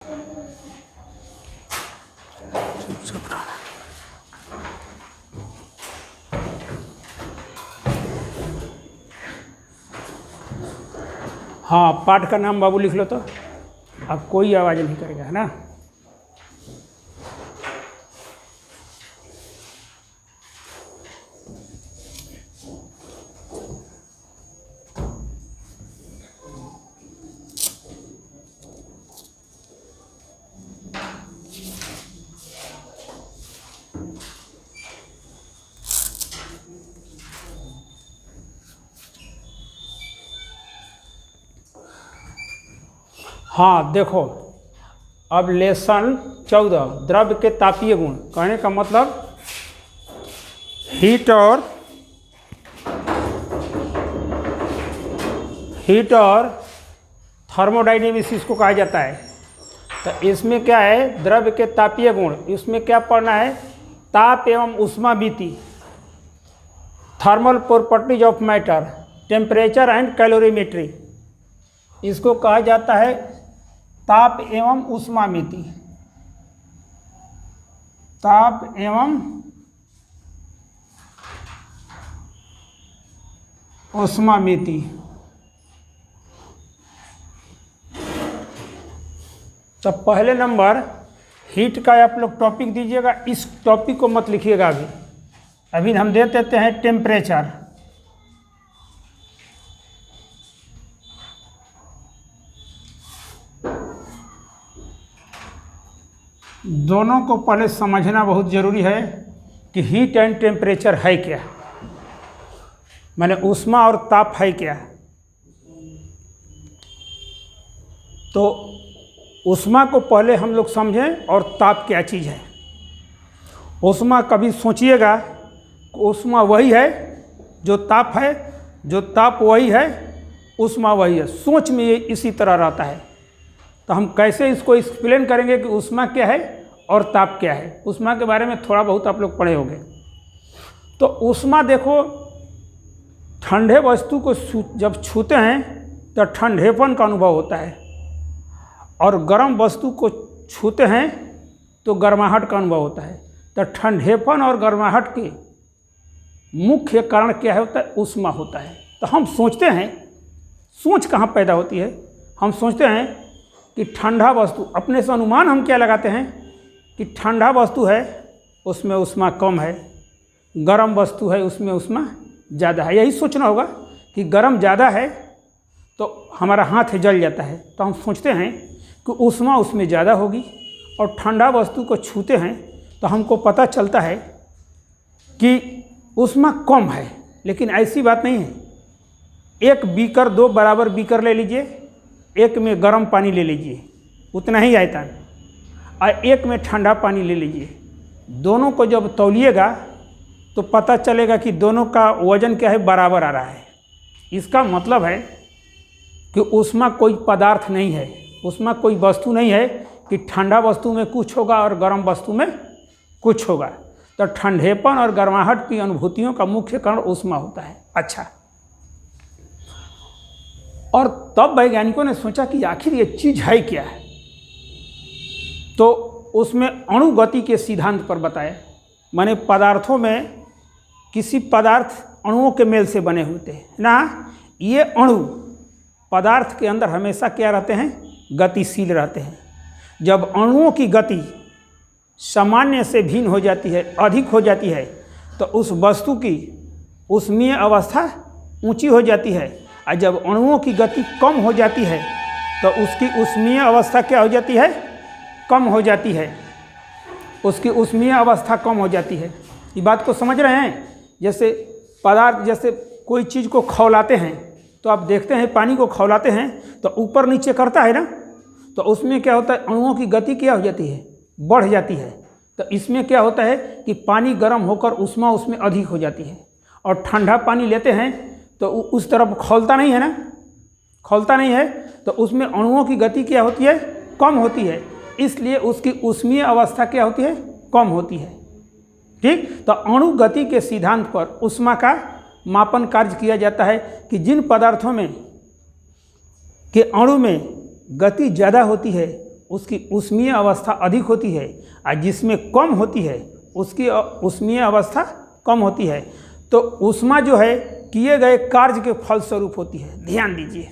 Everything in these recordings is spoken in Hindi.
हाँ, पाठ का नाम बाबू लिख लो तो। अब कोई आवाज़ नहीं करेगा, है ना। हाँ देखो, अब लेसन 14 द्रव्य के तापीय गुण। कहने का मतलब हीट और थर्मोडायनेमिक्स इसको कहा जाता है। तो इसमें क्या है, द्रव्य के तापीय गुण। इसमें क्या पढ़ना है, ताप एवं ऊष्मागति, thermal properties of matter, temperature and calorimetry. इसको कहा जाता है ताप एवं ऊष्मागति। ताप एवं ऊष्मागति। तो पहले नंबर हीट का आप लोग टॉपिक दीजिएगा। इस टॉपिक को मत लिखिएगा अभी हम दे देते हैं टेम्परेचर। दोनों को पहले समझना बहुत ज़रूरी है कि हीट एंड टेम्परेचर है क्या, माने ऊष्मा और ताप है क्या। तो ऊष्मा को पहले हम लोग समझें और ताप क्या चीज़ है। ऊष्मा कभी सोचिएगा, ऊष्मा वही है जो ताप है, जो ताप वही है, ऊष्मा वही है। सोच में ये इसी तरह रहता है। तो हम कैसे इसको एक्सप्लेन करेंगे कि ऊष्मा क्या है और ताप क्या है। ऊष्मा के बारे में थोड़ा बहुत आप लोग पढ़े होंगे। तो ऊष्मा देखो, ठंडे वस्तु को जब छूते हैं तो ठंडेपन का अनुभव होता है, और गर्म वस्तु को छूते हैं तो गर्माहट का अनुभव होता है। तो ठंडेपन और गर्माहट के मुख्य कारण क्या है, होता है ऊष्मा होता है। तो हम सोचते हैं, सोच कहाँ पैदा होती है, हम सोचते हैं कि ठंडा वस्तु, अपने से अनुमान हम क्या लगाते हैं कि ठंडा वस्तु है उसमें ऊष्मा कम है, गर्म वस्तु है उसमें ऊष्मा ज़्यादा है। यही सोचना होगा कि गर्म ज़्यादा है तो हमारा हाथ जल जाता है। तो हम सोचते हैं कि ऊष्मा उसमें ज़्यादा होगी, और ठंडा वस्तु को छूते हैं तो हमको पता चलता है कि ऊष्मा कम है। लेकिन ऐसी बात नहीं है। एक बीकर, दो बराबर बीकर ले लीजिए, एक में गर्म पानी ले लीजिए, उतना ही आयतन, और एक में ठंडा पानी ले लीजिए। दोनों को जब तौलिएगा तो पता चलेगा कि दोनों का वजन क्या है, बराबर आ रहा है। इसका मतलब है कि ऊष्मा कोई पदार्थ नहीं है, ऊष्मा कोई वस्तु नहीं है कि ठंडा वस्तु में कुछ होगा और गर्म वस्तु में कुछ होगा। तो ठंडेपन और गर्माहट की अनुभूतियों का मुख्य कारण ऊष्मा होता है। अच्छा, और तब वैज्ञानिकों ने सोचा कि आखिर ये चीज़ है क्या है। तो उसमें अणु गति के सिद्धांत पर बताया। माने पदार्थों में किसी पदार्थ अणुओं के मेल से बने होते हैं ना। ये अणु पदार्थ के अंदर हमेशा क्या रहते हैं, गतिशील रहते हैं। जब अणुओं की गति सामान्य से भिन्न हो जाती है, अधिक हो जाती है, तो उस वस्तु की ऊष्मीय अवस्था ऊंची हो जाती है। और जब अणुओं की गति कम हो जाती है तो उसकी ऊष्मीय अवस्था क्या हो जाती है, कम हो जाती है। उसकी ऊष्मीय अवस्था कम हो जाती है। ये बात को समझ रहे हैं। जैसे पदार्थ, जैसे कोई चीज़ को खौलाते हैं तो आप देखते हैं, पानी को खौलाते हैं तो ऊपर नीचे करता है ना। तो उसमें क्या होता है, अणुओं की गति क्या हो जाती है, बढ़ जाती है। तो इसमें क्या होता है कि पानी गर्म होकर ऊष्मा उसमें अधिक हो जाती है। और ठंडा पानी लेते हैं तो उस तरफ खौलता नहीं है ना, खौलता नहीं है, तो उसमें अणुओं की गति क्या होती है, कम होती है। इसलिए उसकी ऊष्मीय अवस्था क्या होती है, कम होती है। ठीक। तो अणु गति के सिद्धांत पर ऊष्मा का मापन कार्य किया जाता है कि जिन पदार्थों में के अणु में गति ज़्यादा होती है उसकी ऊष्मीय अवस्था अधिक होती है, और जिसमें कम होती है उसकी ऊष्मीय अवस्था कम होती है। तो ऊष्मा जो है किए गए कार्य के फलस्वरूप होती है। ध्यान दीजिए,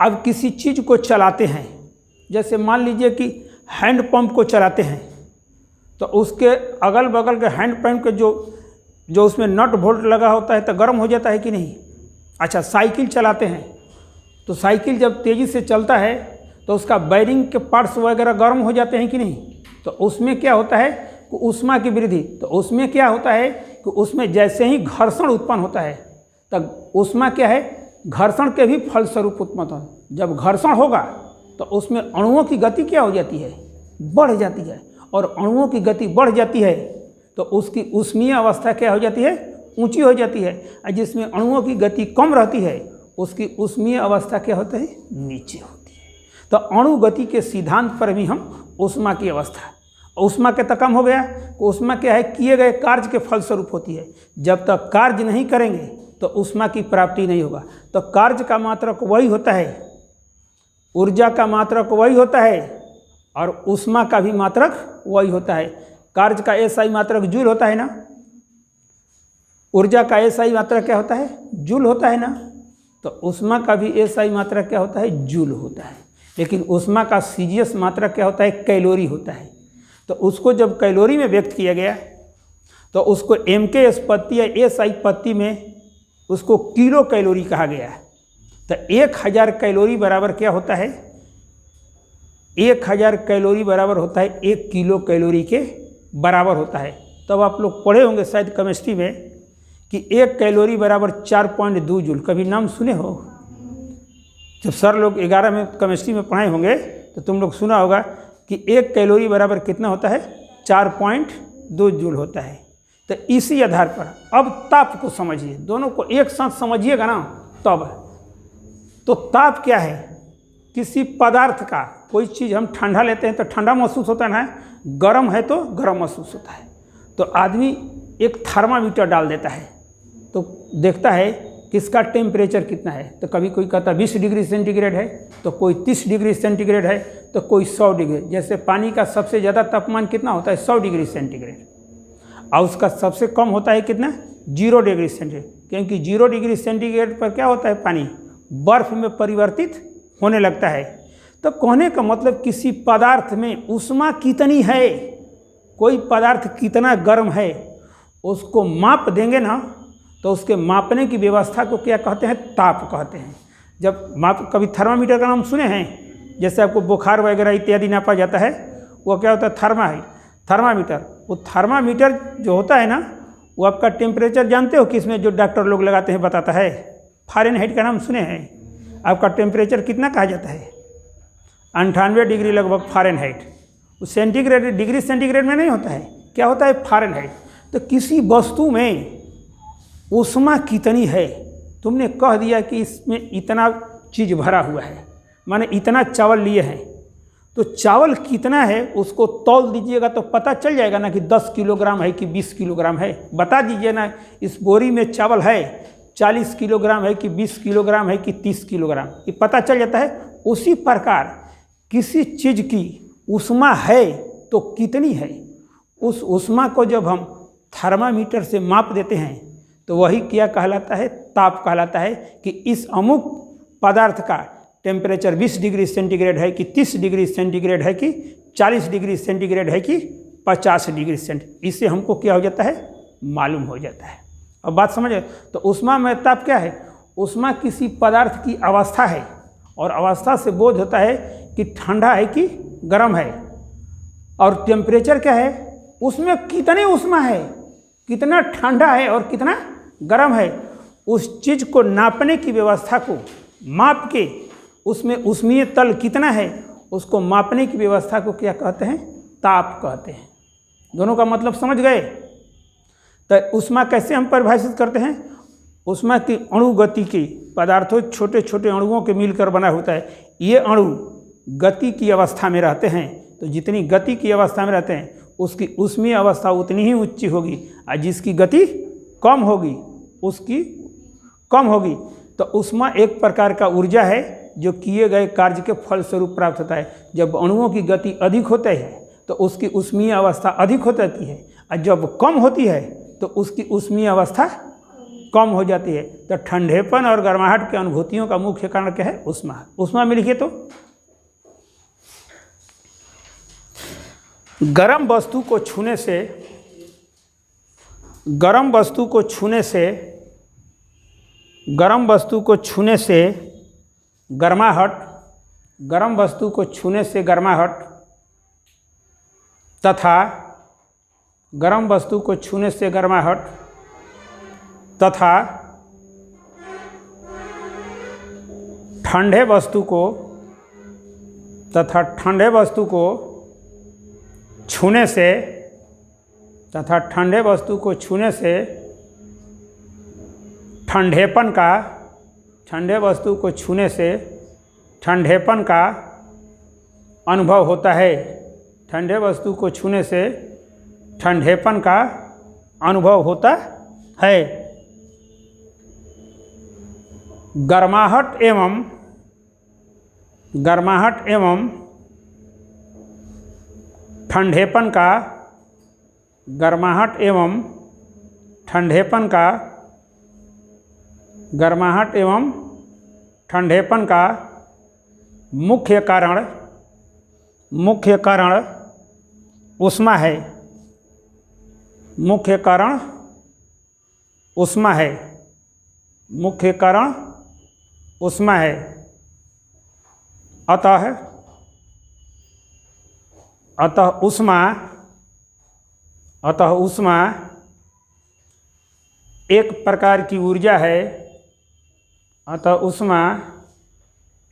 अब किसी चीज़ को चलाते हैं, जैसे मान लीजिए कि हैंडपंप को चलाते हैं, तो उसके अगल बगल के हैंडपंप के जो उसमें नट बोल्ट लगा होता है तो गर्म हो जाता है कि नहीं। अच्छा, साइकिल चलाते हैं, तो साइकिल जब तेज़ी से चलता है तो उसका बैरिंग के पार्ट्स वगैरह गर्म हो जाते हैं कि नहीं। तो उसमें क्या होता है कि ऊष्मा की वृद्धि। तो उसमें क्या होता है कि उसमें जैसे ही घर्षण उत्पन्न होता है, तब ऊष्मा क्या है, घर्षण के भी फलस्वरूप उत्पन्न होता है। जब घर्षण होगा तो उसमें अणुओं की गति क्या हो जाती है, बढ़ जाती है, और अणुओं की गति बढ़ जाती है तो उसकी ऊष्मीय अवस्था क्या हो जाती है, ऊंची हो जाती है। और जिसमें अणुओं की गति कम रहती है उसकी ऊष्मीय अवस्था क्या होता है, नीचे होती है। तो अणु गति के सिद्धांत पर भी हम ऊष्मा की अवस्था, ऊष्मा के तक कम हो गया। ऊष्मा क्या है, किए गए कार्य के फलस्वरूप होती है। जब तक कार्य नहीं करेंगे तो ऊष्मा की प्राप्ति नहीं होगा। तो कार्य का मात्रक वही होता है, ऊर्जा का मात्रक वही होता है, और ऊष्मा का भी मात्रक वही होता है। कार्य का एसआई मात्रक जूल होता है ना, ऊर्जा का एसआई मात्रक क्या होता है, जूल होता है ना। तो ऊष्मा का भी एसआई मात्रक क्या होता है, जूल होता है। लेकिन ऊष्मा का सीजीएस मात्रक क्या होता है, कैलोरी होता है। तो उसको जब कैलोरी में व्यक्त किया गया तो उसको MKS पत्ती या SI पत्ती में उसको किलो कैलोरी कहा गया है। तो 1000 कैलोरी बराबर क्या होता है, 1000 कैलोरी बराबर होता है 1 किलो कैलोरी के बराबर होता है। तब आप लोग पढ़े होंगे शायद केमिस्ट्री में कि 1 कैलोरी बराबर 4.2 जूल। कभी नाम सुने हो? जब सर लोग 11 में केमिस्ट्री में पढ़ाए होंगे तो तुम लोग सुना होगा कि 1 कैलोरी बराबर कितना होता है, 4.2 जूल होता है। तो इसी आधार पर अब ताप को समझिए, दोनों को एक साथ समझिएगा ना तब। तो ताप क्या है, किसी पदार्थ का, कोई चीज़ हम ठंडा लेते हैं तो ठंडा महसूस होता है ना, गर्म है तो गर्म महसूस होता है। तो आदमी एक थर्मामीटर डाल देता है तो देखता है किसका टेम्परेचर कितना है। तो कभी कोई कहता 20 डिग्री सेंटीग्रेड है, तो कोई 30 डिग्री सेंटीग्रेड है, तो कोई 100 डिग्री। जैसे पानी का सबसे ज़्यादा तापमान कितना होता है, 100 डिग्री सेंटीग्रेड, और उसका सबसे कम होता है कितना, 0 डिग्री सेंटीग्रेड। क्योंकि 0 डिग्री सेंटीग्रेड पर क्या होता है, पानी बर्फ में परिवर्तित होने लगता है। तो कहने का मतलब किसी पदार्थ में ऊष्मा कितनी है, कोई पदार्थ कितना गर्म है, उसको माप देंगे ना तो उसके मापने की व्यवस्था को क्या कहते हैं, ताप कहते हैं। जब माप, कभी थर्मामीटर का नाम सुने हैं, जैसे आपको बुखार वगैरह इत्यादि नापा जाता है, वो क्या होता है, थर्मामीटर। वो थर्मामीटर जो होता है ना, वो आपका टेम्परेचर जानते हो किसमें, जो डॉक्टर लोग लगाते हैं बताता है, फ़ारेनहाइट का नाम सुने हैं। आपका टेम्परेचर कितना कहा जाता है, 98 डिग्री लगभग फ़ारेनहाइट। वो सेंटीग्रेड, डिग्री सेंटीग्रेड में नहीं होता है, क्या होता है, फ़ारेनहाइट। तो किसी वस्तु में ऊष्मा कितनी है, तुमने कह दिया कि इसमें इतना चीज़ भरा हुआ है, माने इतना चावल लिए हैं, तो चावल कितना है उसको तौल दीजिएगा तो पता चल जाएगा ना कि 10 किलोग्राम है कि 20 किलोग्राम है। बता दीजिए ना, इस बोरी में चावल है 40 किलोग्राम है कि 20 किलोग्राम है कि 30 किलोग्राम, ये पता चल जाता है। उसी प्रकार किसी चीज़ की ऊष्मा है तो कितनी है, उस ऊष्मा को जब हम थर्मामीटर से माप देते हैं तो वही क्या कहलाता है, ताप कहलाता है। कि इस अमुक पदार्थ का टेम्परेचर 20 डिग्री सेंटीग्रेड है कि 30 डिग्री सेंटीग्रेड है कि 40 डिग्री सेंटीग्रेड है कि 50 डिग्री सेंटीग्रेड, इससे हमको क्या हो जाता है, मालूम हो जाता है। अब बात समझे। तो ऊष्मा में ताप क्या है, ऊष्मा किसी पदार्थ की अवस्था है, और अवस्था से बोध होता है कि ठंडा है कि गर्म है। और टेम्परेचर क्या है, उसमें कितनी ऊष्मा है, कितना ठंडा है और कितना गर्म है, उस चीज़ को नापने की व्यवस्था को माप के, उसमें ऊष्मीय तल कितना है उसको मापने की व्यवस्था को क्या कहते हैं, ताप कहते हैं। दोनों का मतलब समझ गए। तो ऊष्मा कैसे हम परिभाषित करते हैं, ऊष्मा की अणु गति की, पदार्थों छोटे छोटे अणुओं के मिलकर बना होता है। ये अणु गति की अवस्था में रहते हैं, तो जितनी गति की अवस्था में रहते हैं उसकी ऊष्मीय अवस्था उतनी ही ऊंची होगी, और जिसकी गति कम होगी उसकी कम होगी। तो ऊष्मा एक प्रकार का ऊर्जा है जो किए गए कार्य के फलस्वरूप प्राप्त होता है। जब अणुओं की गति अधिक होती है तो उसकी ऊष्मीय अवस्था अधिक हो जाती है, और जब कम होती है तो उसकी ऊष्मीय अवस्था कम हो जाती है। तो ठंडेपन और गर्माहट के अनुभूतियों का मुख्य कारण क्या है? ऊष्मा। ऊष्मा में लिखिए तो गर्म वस्तु को छूने से, गर्म वस्तु को छूने से, गर्म वस्तु को छूने से गर्माहट, गर्म वस्तु को छूने से गर्माहट तथा गर्म वस्तु को छूने से गर्माहट तथा ठंडे वस्तु को, तथा ठंडे वस्तु को छूने से, तथा ठंडे वस्तु को छूने से ठंडेपन का, ठंडे वस्तु को छूने से ठंडेपन का अनुभव होता है। ठंडे वस्तु को छूने से ठंडेपन का अनुभव होता है। गर्माहट एवं, गर्माहट एवं ठंडेपन का, गर्माहट एवं ठंडेपन का, गर्माहट एवं ठंडेपन का मुख्य कारण, मुख्य कारण ऊष्मा है। मुख्य कारण ऊष्मा है। मुख्य कारण ऊष्मा है। अतः, अतः ऊष्मा, अतः ऊष्मा एक प्रकार की ऊर्जा है। अतः ऊष्मा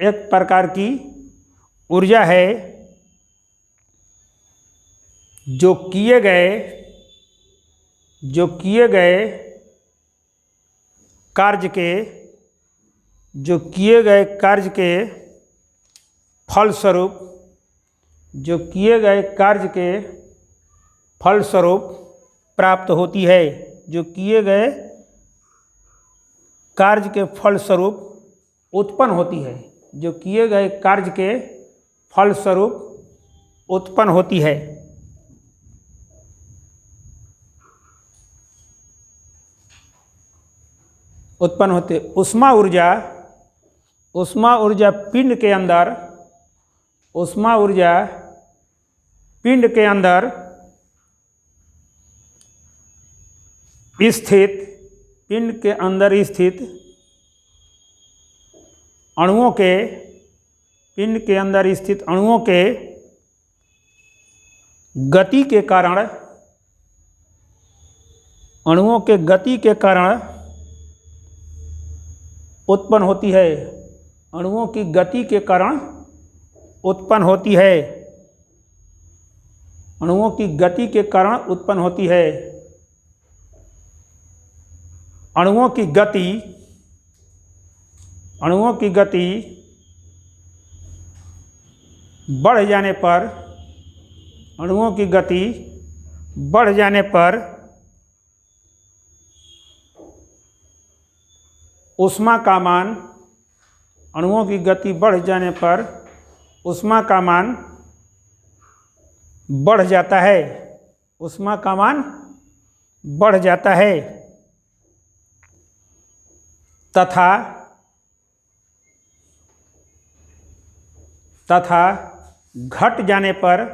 एक प्रकार की ऊर्जा है जो किए गए, जो किए गए कार्य के, जो किए गए कार्य के फलस्वरूप, जो किए गए कार्य के फलस्वरूप प्राप्त होती है। जो किए गए कार्य के फलस्वरूप उत्पन्न होती है। जो किए गए कार्य के फलस्वरूप उत्पन्न होती है। उत्पन्न होते ऊष्मा ऊर्जा, ऊष्मा ऊर्जा पिंड के अंदर, ऊष्मा ऊर्जा पिंड के अंदर स्थित, पिंड के अंदर स्थित अणुओं के, पिंड के अंदर स्थित अणुओं के गति के कारण, अणुओं के गति के कारण उत्पन्न होती है। अणुओं की गति के कारण उत्पन्न होती है। अणुओं की गति के कारण उत्पन्न होती है। अणुओं की गति, अणुओं की गति बढ़ जाने पर, अणुओं की गति बढ़ जाने पर ऊष्मा का मान, अणुओं की गति बढ़ जाने पर ऊष्मा का मान बढ़ जाता है। ऊष्मा का मान बढ़ जाता है। तथा, तथा घट जाने पर,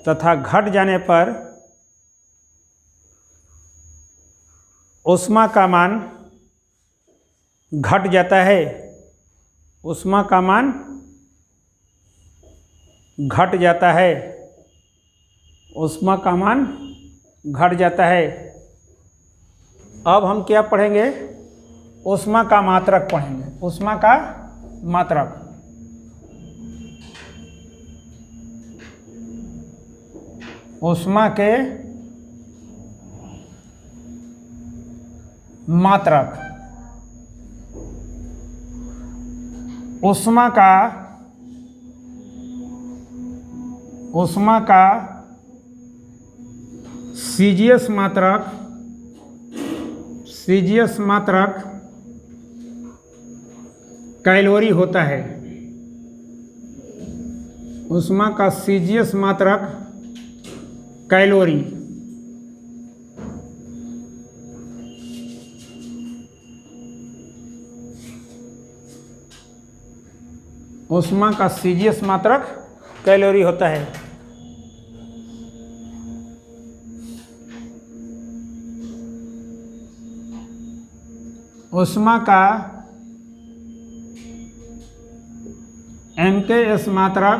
तथा घट जाने पर ऊष्मा का मान घट जाता है। ऊष्मा का मान घट जाता है। ऊष्मा का मान घट जाता है। अब हम क्या पढ़ेंगे? ऊष्मा का मात्रक पढ़ेंगे। ऊष्मा का मात्रक। ऊष्मा के मात्रक। ऊष्मा का, ऊष्मा का सीजीएस मात्रक, सीजीएस मात्रक कैलोरी होता है। ऊष्मा का सीजीएस मात्रक कैलोरी। ऊष्मा का सीजीएस मात्रक कैलोरी होता है। ऊष्मा का एमकेएस मात्रक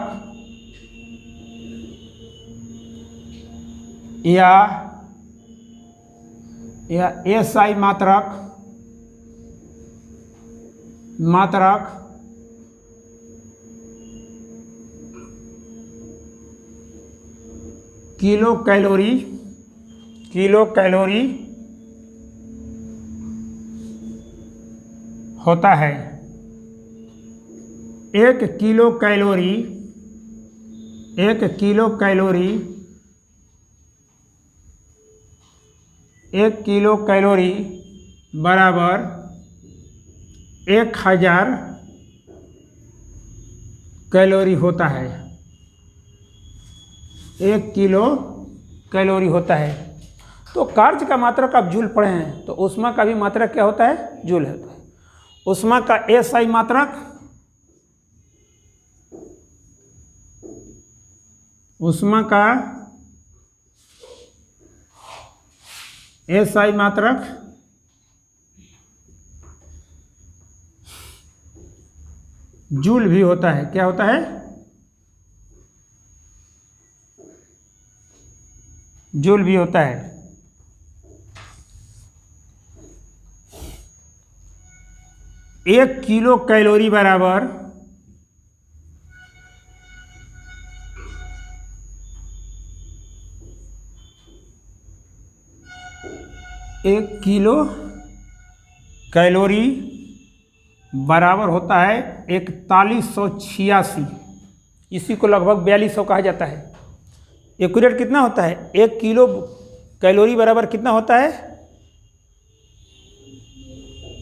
या एसआई मात्रक किलो कैलोरी होता है। 1 किलो कैलोरी बराबर 1000 कैलोरी होता है। 1 किलो कैलोरी होता है। तो कार्य का मात्रक आप जूल पढ़े हैं, तो ऊष्मा का भी मात्रक क्या होता है? जूल होता है। ऊष्मा का एसआई मात्रक, ऊष्मा का एसआई मात्रक जूल भी होता है। क्या होता है? जूल भी होता है। एक किलो कैलोरी बराबर 1 किलो कैलोरी बराबर होता है 4186। इसी को लगभग 4200 कहा जाता है। एक्यूरेट कितना होता है? 1 किलो कैलोरी बराबर कितना होता है?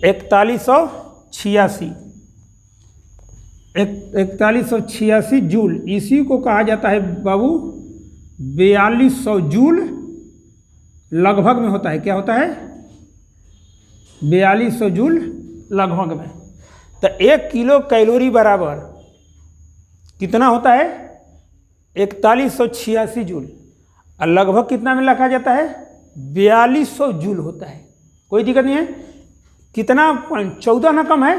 4186। 4186 जूल। इसी को कहा जाता है बाबू 4200 जूल लगभग में होता है। क्या होता है? 4200 जूल लगभग में। तो 1 किलो कैलोरी बराबर कितना होता है? 4186 जूल। और लगभग कितना में रखा जाता है? 4200 जूल होता है। कोई दिक्कत नहीं है। कितना पॉइंट? 14 ना कम है।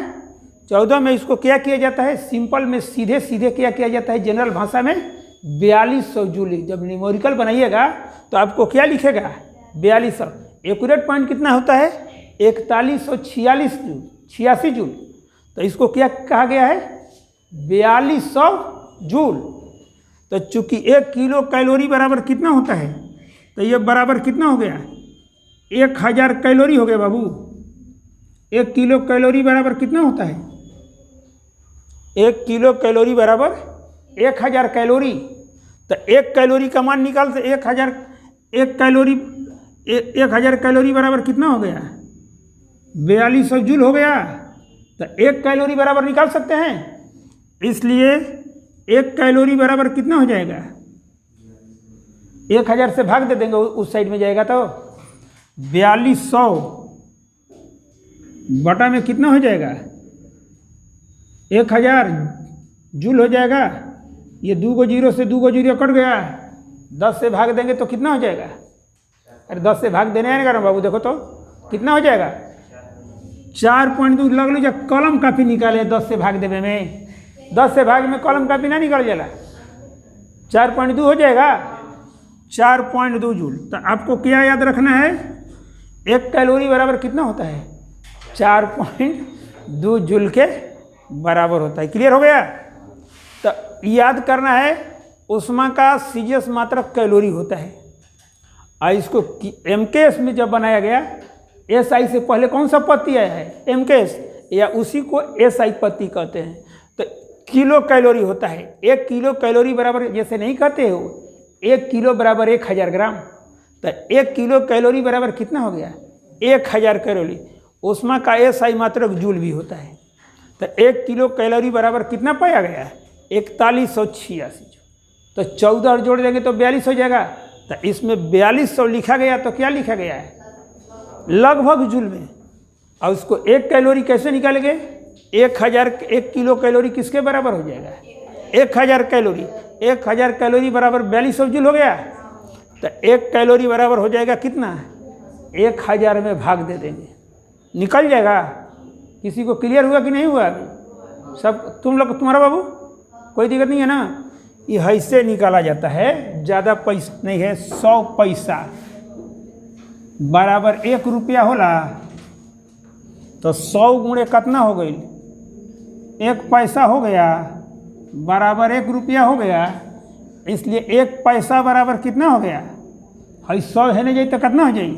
14 में इसको क्या किया जाता है? सिंपल में सीधे सीधे क्या किया जाता है? जनरल भाषा में 4200 जूल। जब न्यूमेरिकल बनाइएगा तो आपको क्या लिखेगा? 4200। एक्यूरेट पॉइंट कितना होता है? 4146 जूल, 86 जूल। तो इसको क्या कहा गया है? 4200 जूल। तो चूंकि 1 किलो कैलोरी बराबर कितना होता है? तो ये बराबर कितना हो गया? 1000 कैलोरी हो गया बाबू। 1 किलो कैलोरी बराबर कितना होता है? 1 किलो कैलोरी बराबर 1000 कैलोरी। तो 1 कैलोरी का मान निकाल से 1000 कैलोरी बराबर कितना हो गया? 4200 जूल हो गया। तो 1 कैलोरी बराबर निकाल सकते हैं। इसलिए 1 कैलोरी बराबर कितना हो जाएगा? 1000 से भाग दे देंगे, उस साइड में जाएगा तो 4200 बटा में कितना हो जाएगा? 1000 जूल हो जाएगा। ये 2 को 0 से 2 को 0 कट गया। 10 से भाग देंगे तो कितना हो जाएगा? अरे 10 से भाग देने आएगा ना बाबू, देखो तो कितना हो जाएगा? 4.2 लग लीजिए। कलम कापी निकाले 10 से भाग देवे में। 10 से भाग में कलम कापी ना निकल जाला। 4.2 हो जाएगा। 4.2 जूल। तो आपको क्या याद रखना है? 1 कैलोरी बराबर कितना होता है? 4.2 जूल के बराबर होता है। क्लियर हो गया? तो याद करना है ऊष्मा का सीजीएस मात्रक कैलोरी होता है। और इसको एमकेएस में जब बनाया गया, एसआई से पहले कौन सा पत्ती आया है? एमकेएस, या उसी को एसआई पत्ती कहते हैं। तो किलो कैलोरी होता है। 1 किलो कैलोरी बराबर जैसे नहीं कहते हो, 1 किलो बराबर 1000 ग्राम। तो 1 किलो कैलोरी बराबर कितना हो गया? 1000 कैलोरी। ऊष्मा का एसआई मात्रक जूल भी होता है। तो 1 किलो कैलोरी बराबर कितना पाया गया है? 4186। तो 14 जोड़ देंगे तो 42 हो जाएगा। तो इसमें 4200 लिखा गया, तो क्या लिखा गया है? लगभग जूल में। और उसको 1 कैलोरी कैसे निकालेंगे? 1 किलो कैलोरी किसके बराबर हो जाएगा? 1000 कैलोरी। 1000 कैलोरी बराबर 4200 जूल हो गया। तो 1 कैलोरी बराबर हो जाएगा कितना? 1000 में भाग दे देंगे, निकल जाएगा। किसी को क्लियर हुआ कि नहीं हुआ अभी? सब तुम लोग, तुम्हारा बाबू कोई दिक्कत नहीं है ना? ये ऐसे निकाला जाता है, ज़्यादा पैसा नहीं है। 100 पैसा बराबर 1 रुपया होला। तो 100 गुणे कितना हो गई? 1 पैसा हो गया बराबर 1 रुपया हो गया। इसलिए 1 पैसा बराबर कितना हो गया? 100 है नहीं जाए तो कितना हो जाए?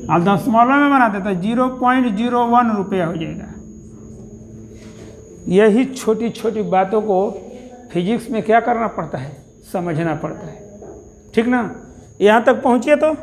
अब दशमलव में बनाते तो 0.01 रुपया हो जाएगा। यही छोटी छोटी बातों को फिजिक्स में क्या करना पड़ता है? समझना पड़ता है। ठीक ना? यहाँ तक पहुँचिए तो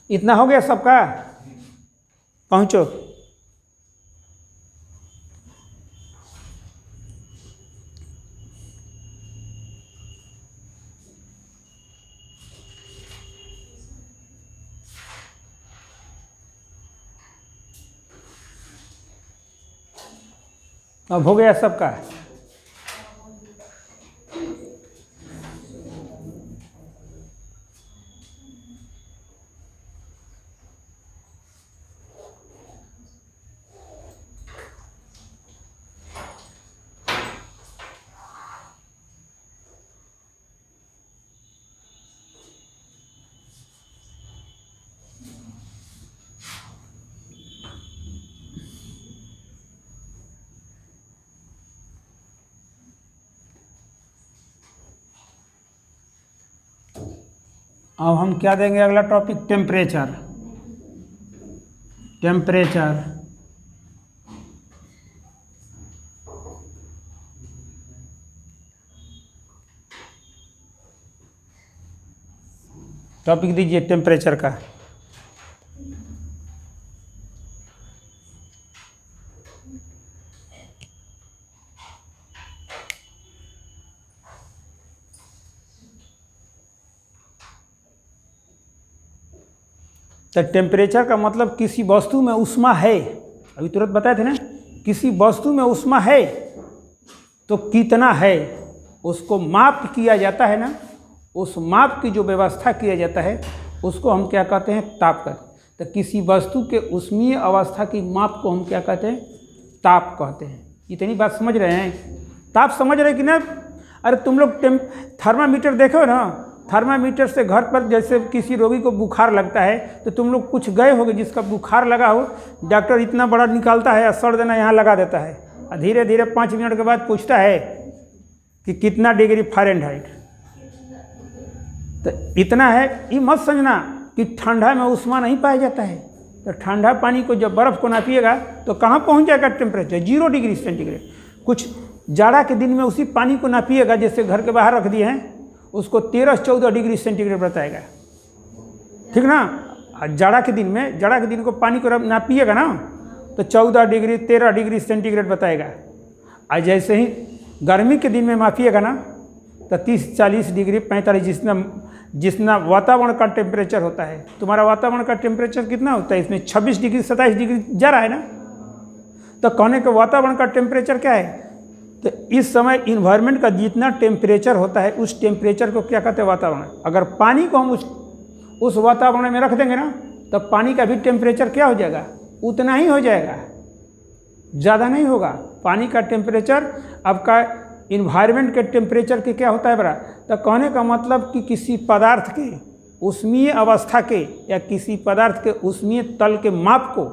इतना हो गया सबका? पहुँचो। अब हो गया सबका? अब हम क्या देंगे? अगला टॉपिक टेम्परेचर। टेम्परेचर टॉपिक दीजिए टेम्परेचर का। तो टेम्परेचर का मतलब किसी वस्तु में उष्मा है, अभी तुरंत बताए थे ना, किसी वस्तु में उष्मा है तो कितना है उसको माप किया जाता है ना, उस माप की जो व्यवस्था किया जाता है उसको हम क्या कहते हैं? ताप कहते हैं। तो किसी वस्तु के उष्मीय अवस्था की माप को हम क्या कहते हैं? ताप कहते हैं। इतनी बात समझ रहे हैं? ताप समझ रहे कि ना? अरे तुम लोग थर्मामीटर देखो ना, थर्मामीटर से घर पर जैसे किसी रोगी को बुखार लगता है तो तुम लोग कुछ गए होगे जिसका बुखार लगा हो, डॉक्टर इतना बड़ा निकालता है, असर देना यहाँ लगा देता है, और धीरे धीरे 5 मिनट के बाद पूछता है कि कितना डिग्री फ़ारेनहाइट। तो इतना है। ये मत समझना कि ठंडा में उष्मा नहीं पाया जाता है। तो ठंडा पानी को जब बर्फ़ को नापिएगा तो कहाँ पहुँच जाएगा टेम्परेचर? 0 degree centigrade. कुछ जाड़ा के दिन में उसी पानी को नापिएगा, जैसे घर के बाहर रख दिए हैं, उसको 13-14 डिग्री सेंटीग्रेड बताएगा। ठीक ना? जाड़ा के दिन में, जाड़ा के दिन को पानी को नापिएगा ना तो 14 डिग्री 13 डिग्री सेंटीग्रेड बताएगा। और जैसे ही गर्मी के दिन में मापिएगा ना तो 30-40 डिग्री 45, जितना जितना वातावरण का टेम्परेचर होता है, तुम्हारा वातावरण का टेम्परेचर कितना होता है, इसमें 26 डिग्री 27 डिग्री जा रहा है ना। तो कहने के वातावरण का टेम्परेचर क्या है, तो इस समय इन्वायरमेंट का जितना टेम्परेचर होता है उस टेम्परेचर को क्या कहते हैं, वातावरण। अगर पानी को हम उस वातावरण में रख देंगे ना, तो पानी का भी टेम्परेचर क्या हो जाएगा, उतना ही हो जाएगा, ज़्यादा नहीं होगा। पानी का टेम्परेचर आपका इन्वायरमेंट के टेम्परेचर के क्या होता है बड़ा। तो कहने का मतलब कि किसी पदार्थ के ऊष्मीय अवस्था के या किसी पदार्थ के ऊष्मीय तल के माप को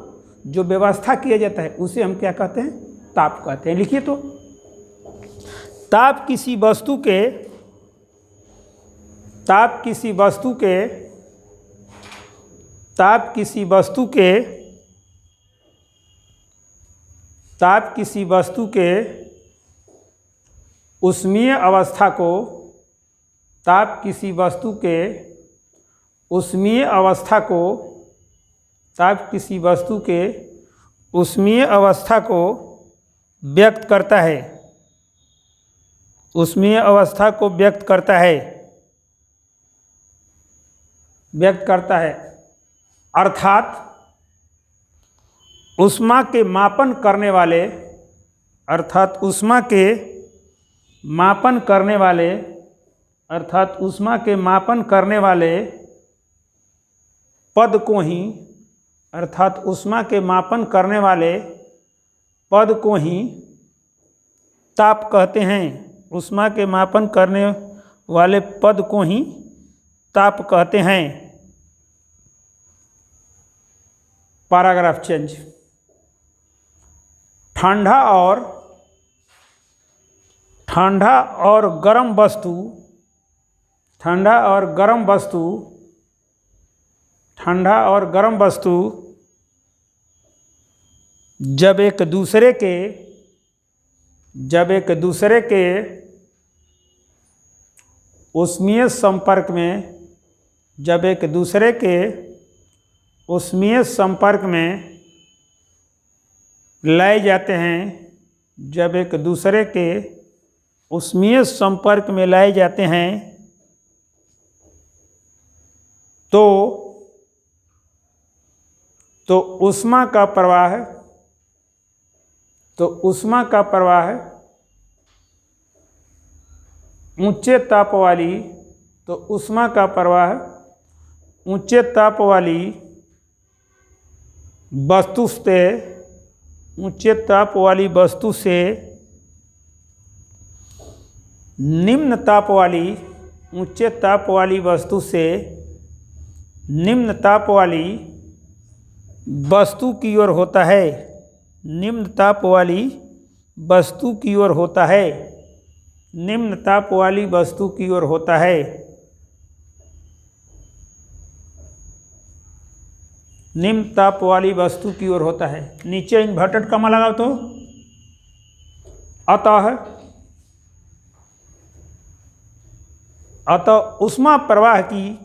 जो व्यवस्था किया जाता है उसे हम क्या कहते हैं, ताप कहते हैं। लिखिए तो, ताप किसी वस्तु के ताप किसी वस्तु के ताप किसी वस्तु के ताप किसी वस्तु के ऊष्मीय अवस्था को ताप किसी वस्तु के ऊष्मीय अवस्था को ताप किसी वस्तु के ऊष्मीय अवस्था को व्यक्त करता है, ऊष्मीय अवस्था को व्यक्त करता है, व्यक्त करता है। अर्थात ऊष्मा के मापन करने वाले, अर्थात ऊष्मा के मापन करने वाले, अर्थात ऊष्मा के मापन करने वाले पद को ही, अर्थात ऊष्मा के मापन करने वाले पद को ही ताप कहते हैं। ऊष्मा के मापन करने वाले पद को ही ताप कहते हैं। Paragraph change. ठंडा और गर्म वस्तु, ठंडा और गर्म वस्तु, ठंडा और गर्म वस्तु जब एक दूसरे के ऊष्मीय संपर्क में, जब एक दूसरे के ऊष्मीय संपर्क में लाए जाते हैं, जब एक दूसरे के ऊष्मीय संपर्क में लाए जाते हैं तो ऊष्मा का प्रवाह, तो ऊष्मा का प्रवाह ऊंचे ताप वाली, तो ऊष्मा का प्रवाह ऊंचे ताप वाली वस्तु से, ऊंचे ताप वाली वस्तु से निम्न ताप वाली, ऊंचे ताप वाली वस्तु से निम्न ताप वाली वस्तु की ओर होता है, निम्न ताप वाली वस्तु की ओर होता है, निम्न ताप वाली वस्तु की ओर होता है। निम्न ताप वाली वस्तु की ओर होता है। नीचे इन्वर्टेड कॉमा लगाओ तो, अतः ऊष्मा प्रवाह की,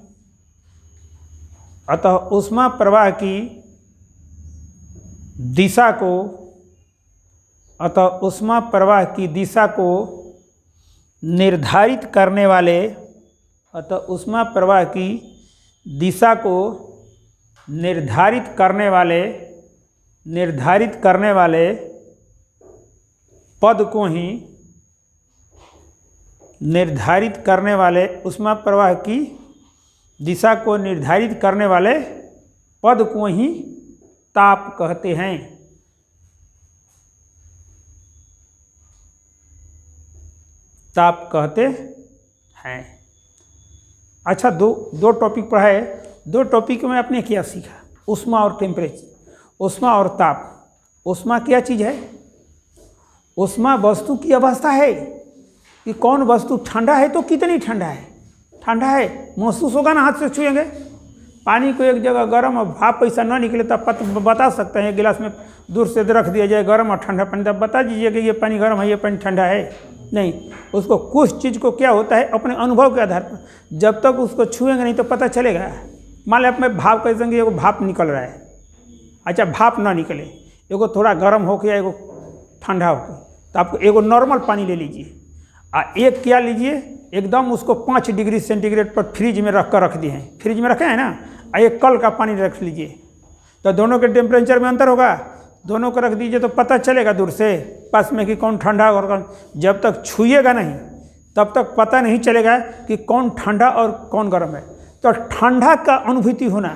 अतः ऊष्मा प्रवाह की दिशा को, अतः ऊष्मा प्रवाह की दिशा को निर्धारित करने वाले, अतः ऊष्मा प्रवाह की दिशा को निर्धारित करने वाले पद को ही, निर्धारित करने वाले ऊष्मा प्रवाह की दिशा को निर्धारित करने वाले पद को ही ताप कहते हैं। ताप कहते हैं। अच्छा, दो टॉपिक पढ़ा है। दो टॉपिक में आपने क्या सीखा? ऊष्मा और टेम्परेचर, ऊष्मा और ताप। ऊष्मा क्या चीज़ है? ऊष्मा वस्तु की अवस्था है कि कौन वस्तु ठंडा है तो कितनी ठंडा है। ठंडा है महसूस होगा ना, हाथ से छुएंगे। पानी को एक जगह गर्म और भाप पैसा ना निकले तब बता सकते हैं। गिलास में दूर से रख दिया जाए गर्म और ठंडा पानी, तब बता दीजिए कि ये पानी गर्म है, ये पानी ठंडा है। नहीं, उसको कुछ चीज़ को क्या होता है अपने अनुभव के आधार पर, जब तक उसको छुएंगे नहीं तो पता चलेगा। मान लिया मैं भाप कह देंगे, एगो भाप निकल रहा है। अच्छा, भाप ना निकले, एगो थोड़ा गर्म हो गया, एगो ठंडा हो गया, तो आप एगो नॉर्मल पानी ले लीजिए। एक क्या लीजिए, एकदम उसको 5 डिग्री सेंटीग्रेड पर फ्रिज में रख दिए हैं, फ्रिज में रखे हैं ना, एक कल का पानी रख लीजिए, तो दोनों के टेम्परेचर में अंतर होगा। दोनों को रख दीजिए तो पता चलेगा दूर से पास में कि कौन ठंडा और कौन, जब तक छुएगा नहीं तब तक पता नहीं चलेगा कि कौन ठंडा और कौन गर्म है। तो ठंडा का अनुभूति होना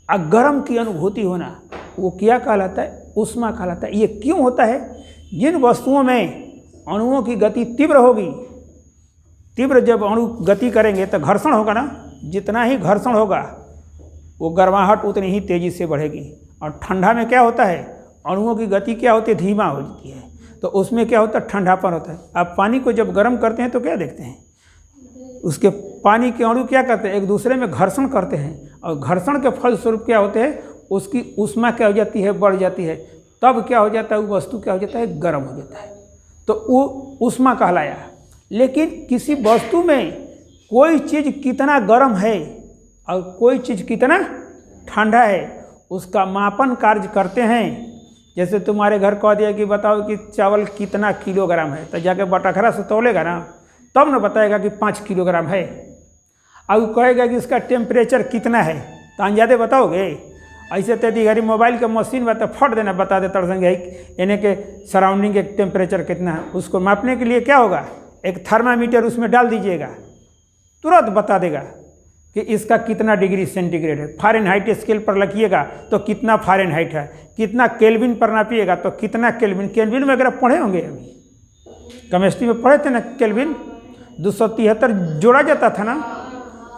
और गर्म की अनुभूति होना वो क्या कहलाता है? ऊष्मा कहलाता है। ये क्यों होता है? जिन वस्तुओं में अणुओं की गति तीव्र होगी, तीव्र जब अणु गति करेंगे तो घर्षण होगा ना, जितना ही घर्षण होगा वो गर्माहट उतनी ही तेज़ी से बढ़ेगी। और ठंडा में क्या होता है? अणुओं की गति क्या होती है? धीमा हो जाती है, तो उसमें क्या होता है? ठंडापन होता है। आप पानी को जब गर्म करते हैं तो क्या देखते हैं? उसके पानी के अणु क्या करते हैं? एक दूसरे में घर्षण करते हैं, और घर्षण के फलस्वरूप क्या होते हैं? उसकी ऊष्मा क्या हो जाती है? बढ़ जाती है। तब क्या हो जाता है? वो वस्तु क्या हो जाता है? गर्म हो जाता है। तो वो ऊष्मा कहलाया। लेकिन किसी वस्तु में कोई चीज़ कितना गर्म है और कोई चीज़ कितना ठंडा है, उसका मापन कार्य करते हैं। जैसे तुम्हारे घर कह दिया कि बताओ कि चावल कितना किलोग्राम है, तो जाके बटाखरा से तोलेगा ना, तब न बताएगा कि 5 किलोग्राम है। अब कहेगा कि इसका टेम्परेचर कितना है, तो अंदाजे बताओगे? ऐसे तेरी घड़ी मोबाइल के मशीन में तो फट देना बता दे तड़संगे यानी के सराउंडिंग के टेम्परेचर कितना है। उसको मापने के लिए क्या होगा? एक थर्मामीटर उसमें डाल दीजिएगा, तुरंत बता देगा कि इसका कितना डिग्री सेंटीग्रेड है। फ़ारेनहाइट स्केल पर लिखिएगा तो कितना फ़ारेनहाइट है, कितना केल्विन पर नापिएगा तो कितना केल्विन। केल्विन में अगर पढ़े होंगे, अभी केमिस्ट्री में पढ़े थे ना, केल्विन 273 जोड़ा जाता था ना।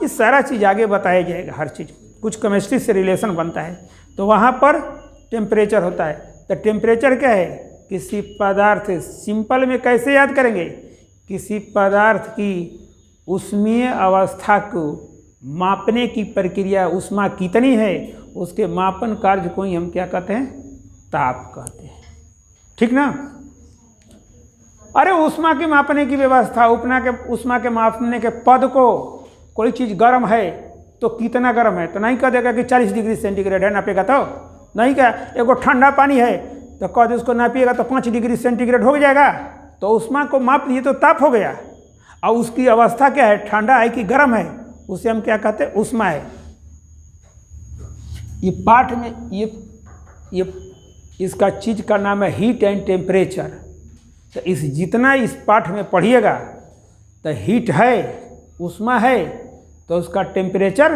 ये सारा चीज़ आगे बताया जाएगा, हर चीज़ कुछ केमिस्ट्री से रिलेशन बनता है। तो वहाँ पर टेम्परेचर होता है। तो टेम्परेचर क्या है? किसी पदार्थ, सिंपल में कैसे याद करेंगे? किसी पदार्थ की ऊष्मीय अवस्था को मापने की प्रक्रिया, ऊष्मा कितनी है, उसके मापन कार्य को ही हम क्या कहते हैं? ताप कहते हैं। ठीक ना? अरे ऊष्मा की मापने की व्यवस्था, ऊष्मा के मापने के पद को, कोई चीज़ गर्म है तो कितना गर्म है, तो नहीं कह देगा कि 40 डिग्री सेंटीग्रेड है, नापेगा तो नहीं। क्या एगो ठंडा पानी है तो कह दे उसको नापिएगा तो 5 डिग्री सेंटीग्रेड हो जाएगा। तो ऊष्मा को माप दिए तो ताप हो गया। और उसकी अवस्था क्या है? ठंडा है कि गर्म है, उसे हम क्या कहते हैं? ऊष्मा है। ये पाठ में ये इसका चीज़ का नाम है हीट एंड टेम्परेचर। तो जितना इस पाठ में पढ़िएगा तो हीट है, ऊष्मा है, तो उसका टेम्परेचर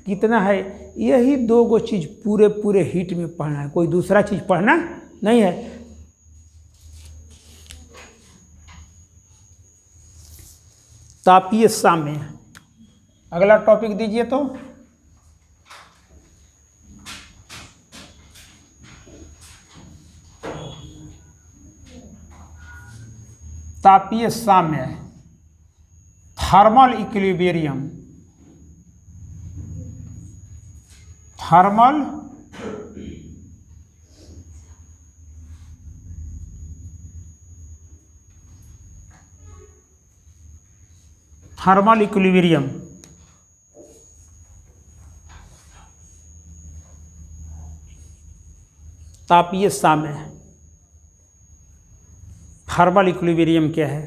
कितना है, यही 2 चीज़ पूरे हीट में पढ़ना है, कोई दूसरा चीज़ पढ़ना नहीं है। तापीय साम्य। अगला टॉपिक दीजिए तो। तापीय साम्य, थर्मल इक्विलिब्रियम। Thermal equilibrium. तापीय साम्य, थर्मल इक्विलिब्रियम क्या है?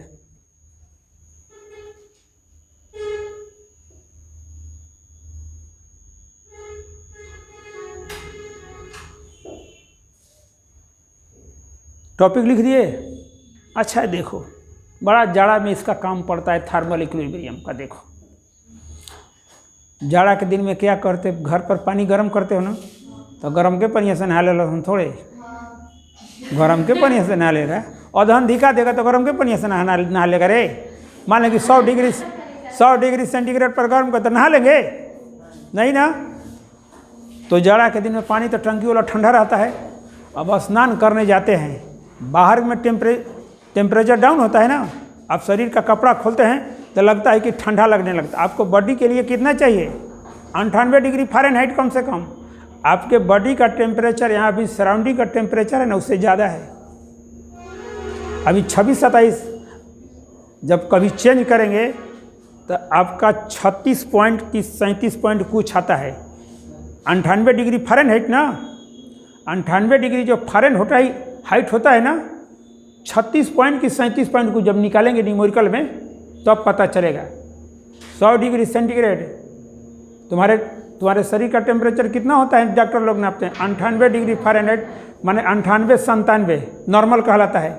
टॉपिक लिख दिए? अच्छा है, देखो बड़ा जाड़ा में इसका काम पड़ता है, थर्मल इक्विलिब्रियम का। देखो जाड़ा के दिन में क्या करते, घर पर पानी गर्म करते हो ना, तो गर्म के पानी से नहा ले लो, हम थोड़े गर्म के पानी से नहा लेगा। अधन धिका देगा तो गर्म के पानी से नहा लेगा रे। मान लें कि 100 डिग्री सेंटीग्रेड पर गर्म कर तो नहा लेंगे नहीं ना। तो जाड़ा के दिन में पानी तो टंकी वाला ठंडा रहता है। अब स्नान करने जाते हैं, बाहर में टेम्परेचर डाउन होता है ना, आप शरीर का कपड़ा खोलते हैं तो लगता है कि ठंडा लगने लगता है। आपको बॉडी के लिए कितना चाहिए? 98 डिग्री फ़ारेनहाइट कम से कम। आपके बॉडी का टेम्परेचर, यहाँ भी सराउंडिंग का टेम्परेचर है ना, उससे ज़्यादा है। अभी 26-27 जब कभी चेंज करेंगे तो आपका 36 पॉइंट की 37 पॉइंट कुछ आता है। 98 डिग्री फ़ारेनहाइट ना, 98 डिग्री जो फ़ारेनहाइट होता है ना, 36 पॉइंट की 37 पॉइंट को जब निकालेंगे न्यूमेरिकल में तब पता चलेगा। 100 डिग्री सेंटीग्रेड तुम्हारे शरीर का टेम्परेचर कितना होता है, डॉक्टर लोग नापते हैं 98 डिग्री फ़ारेनहाइट, माने 98 नॉर्मल कहलाता है।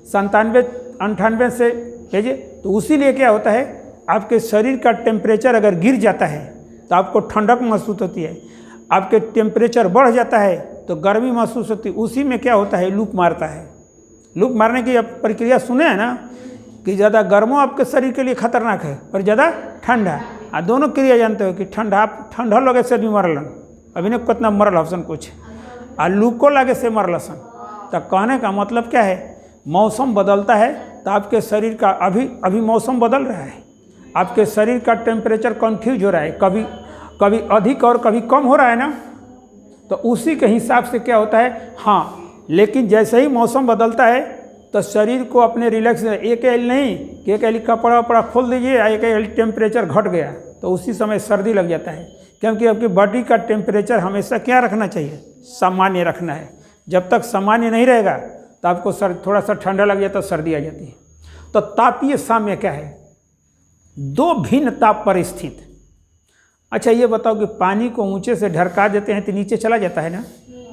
98 से भेजिए तो उसी लिए क्या होता है, आपके शरीर का टेम्परेचर अगर गिर जाता है तो आपको ठंडक महसूस होती है, आपके टेम्परेचर बढ़ जाता है तो गर्मी महसूस होती है। उसी में क्या होता है, लूप मारता है। लूप मारने की अब प्रक्रिया सुने हैं ना कि ज़्यादा गर्मो आपके शरीर के लिए खतरनाक है और ज़्यादा ठंडा। दोनों क्रिया जानते हो कि ठंडा लगे से भी मरलन, अभी ने कितना मरल हसन कुछ आ लूको लगे से मरलसन। तो कहने का मतलब क्या है, मौसम बदलता है तो आपके शरीर का अभी मौसम बदल रहा है, आपके शरीर का टेम्परेचर कन्फ्यूज हो रहा है, कभी अधिक और कभी कम हो रहा है ना। तो उसी के हिसाब से क्या होता है, हाँ, लेकिन जैसे ही मौसम बदलता है तो शरीर को अपने रिलैक्स, एक एल नहीं कि एक एल कपड़ा वपड़ा खोल दीजिए, एक एल टेम्परेचर घट गया तो उसी समय सर्दी लग जाता है। क्योंकि आपकी बॉडी का टेम्परेचर हमेशा क्या रखना चाहिए, सामान्य रखना है। जब तक सामान्य नहीं रहेगा तो आपको थोड़ा सा ठंडा लग जाता है, सर्दी आ जाती है। तो तापीय साम्य क्या है, दो भिन्न ताप पर स्थित। अच्छा ये बताओ कि पानी को ऊंचे से ढरका देते हैं तो नीचे चला जाता है ना।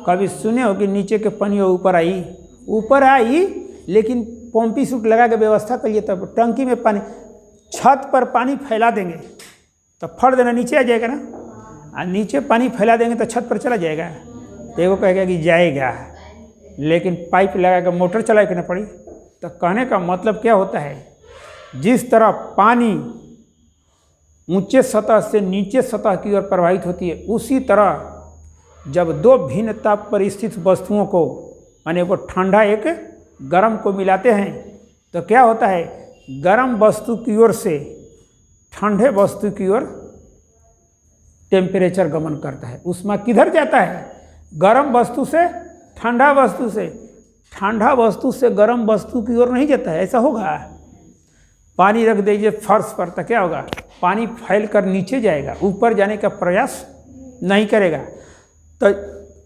कभी सुने हो कि नीचे के पानी ऊपर आई लेकिन पंपी सूट लगा के व्यवस्था करिए तब टंकी में पानी, छत पर पानी फैला देंगे तो फट देना नीचे आ जाएगा ना, और नीचे पानी फैला देंगे तो छत पर चला जाएगा। तो वो कहेगा कि जाएगा, लेकिन पाइप लगा के मोटर चला के ना पड़ी। तो कहने का मतलब क्या होता है, जिस तरह पानी ऊंचे सतह से नीचे सतह की ओर प्रवाहित होती है, उसी तरह जब दो भिन्न ताप पर स्थित वस्तुओं को, माने वो ठंडा एक गर्म को मिलाते हैं तो क्या होता है, गर्म वस्तु की ओर से ठंडे वस्तु की ओर टेम्परेचर गमन करता है। ऊष्मा किधर जाता है, गर्म वस्तु से ठंडा वस्तु से, ठंडा वस्तु से गर्म वस्तु की ओर नहीं जाता है। ऐसा होगा, पानी रख दीजिए फर्श पर तो क्या होगा, पानी फैल कर नीचे जाएगा, ऊपर जाने का प्रयास नहीं करेगा। तो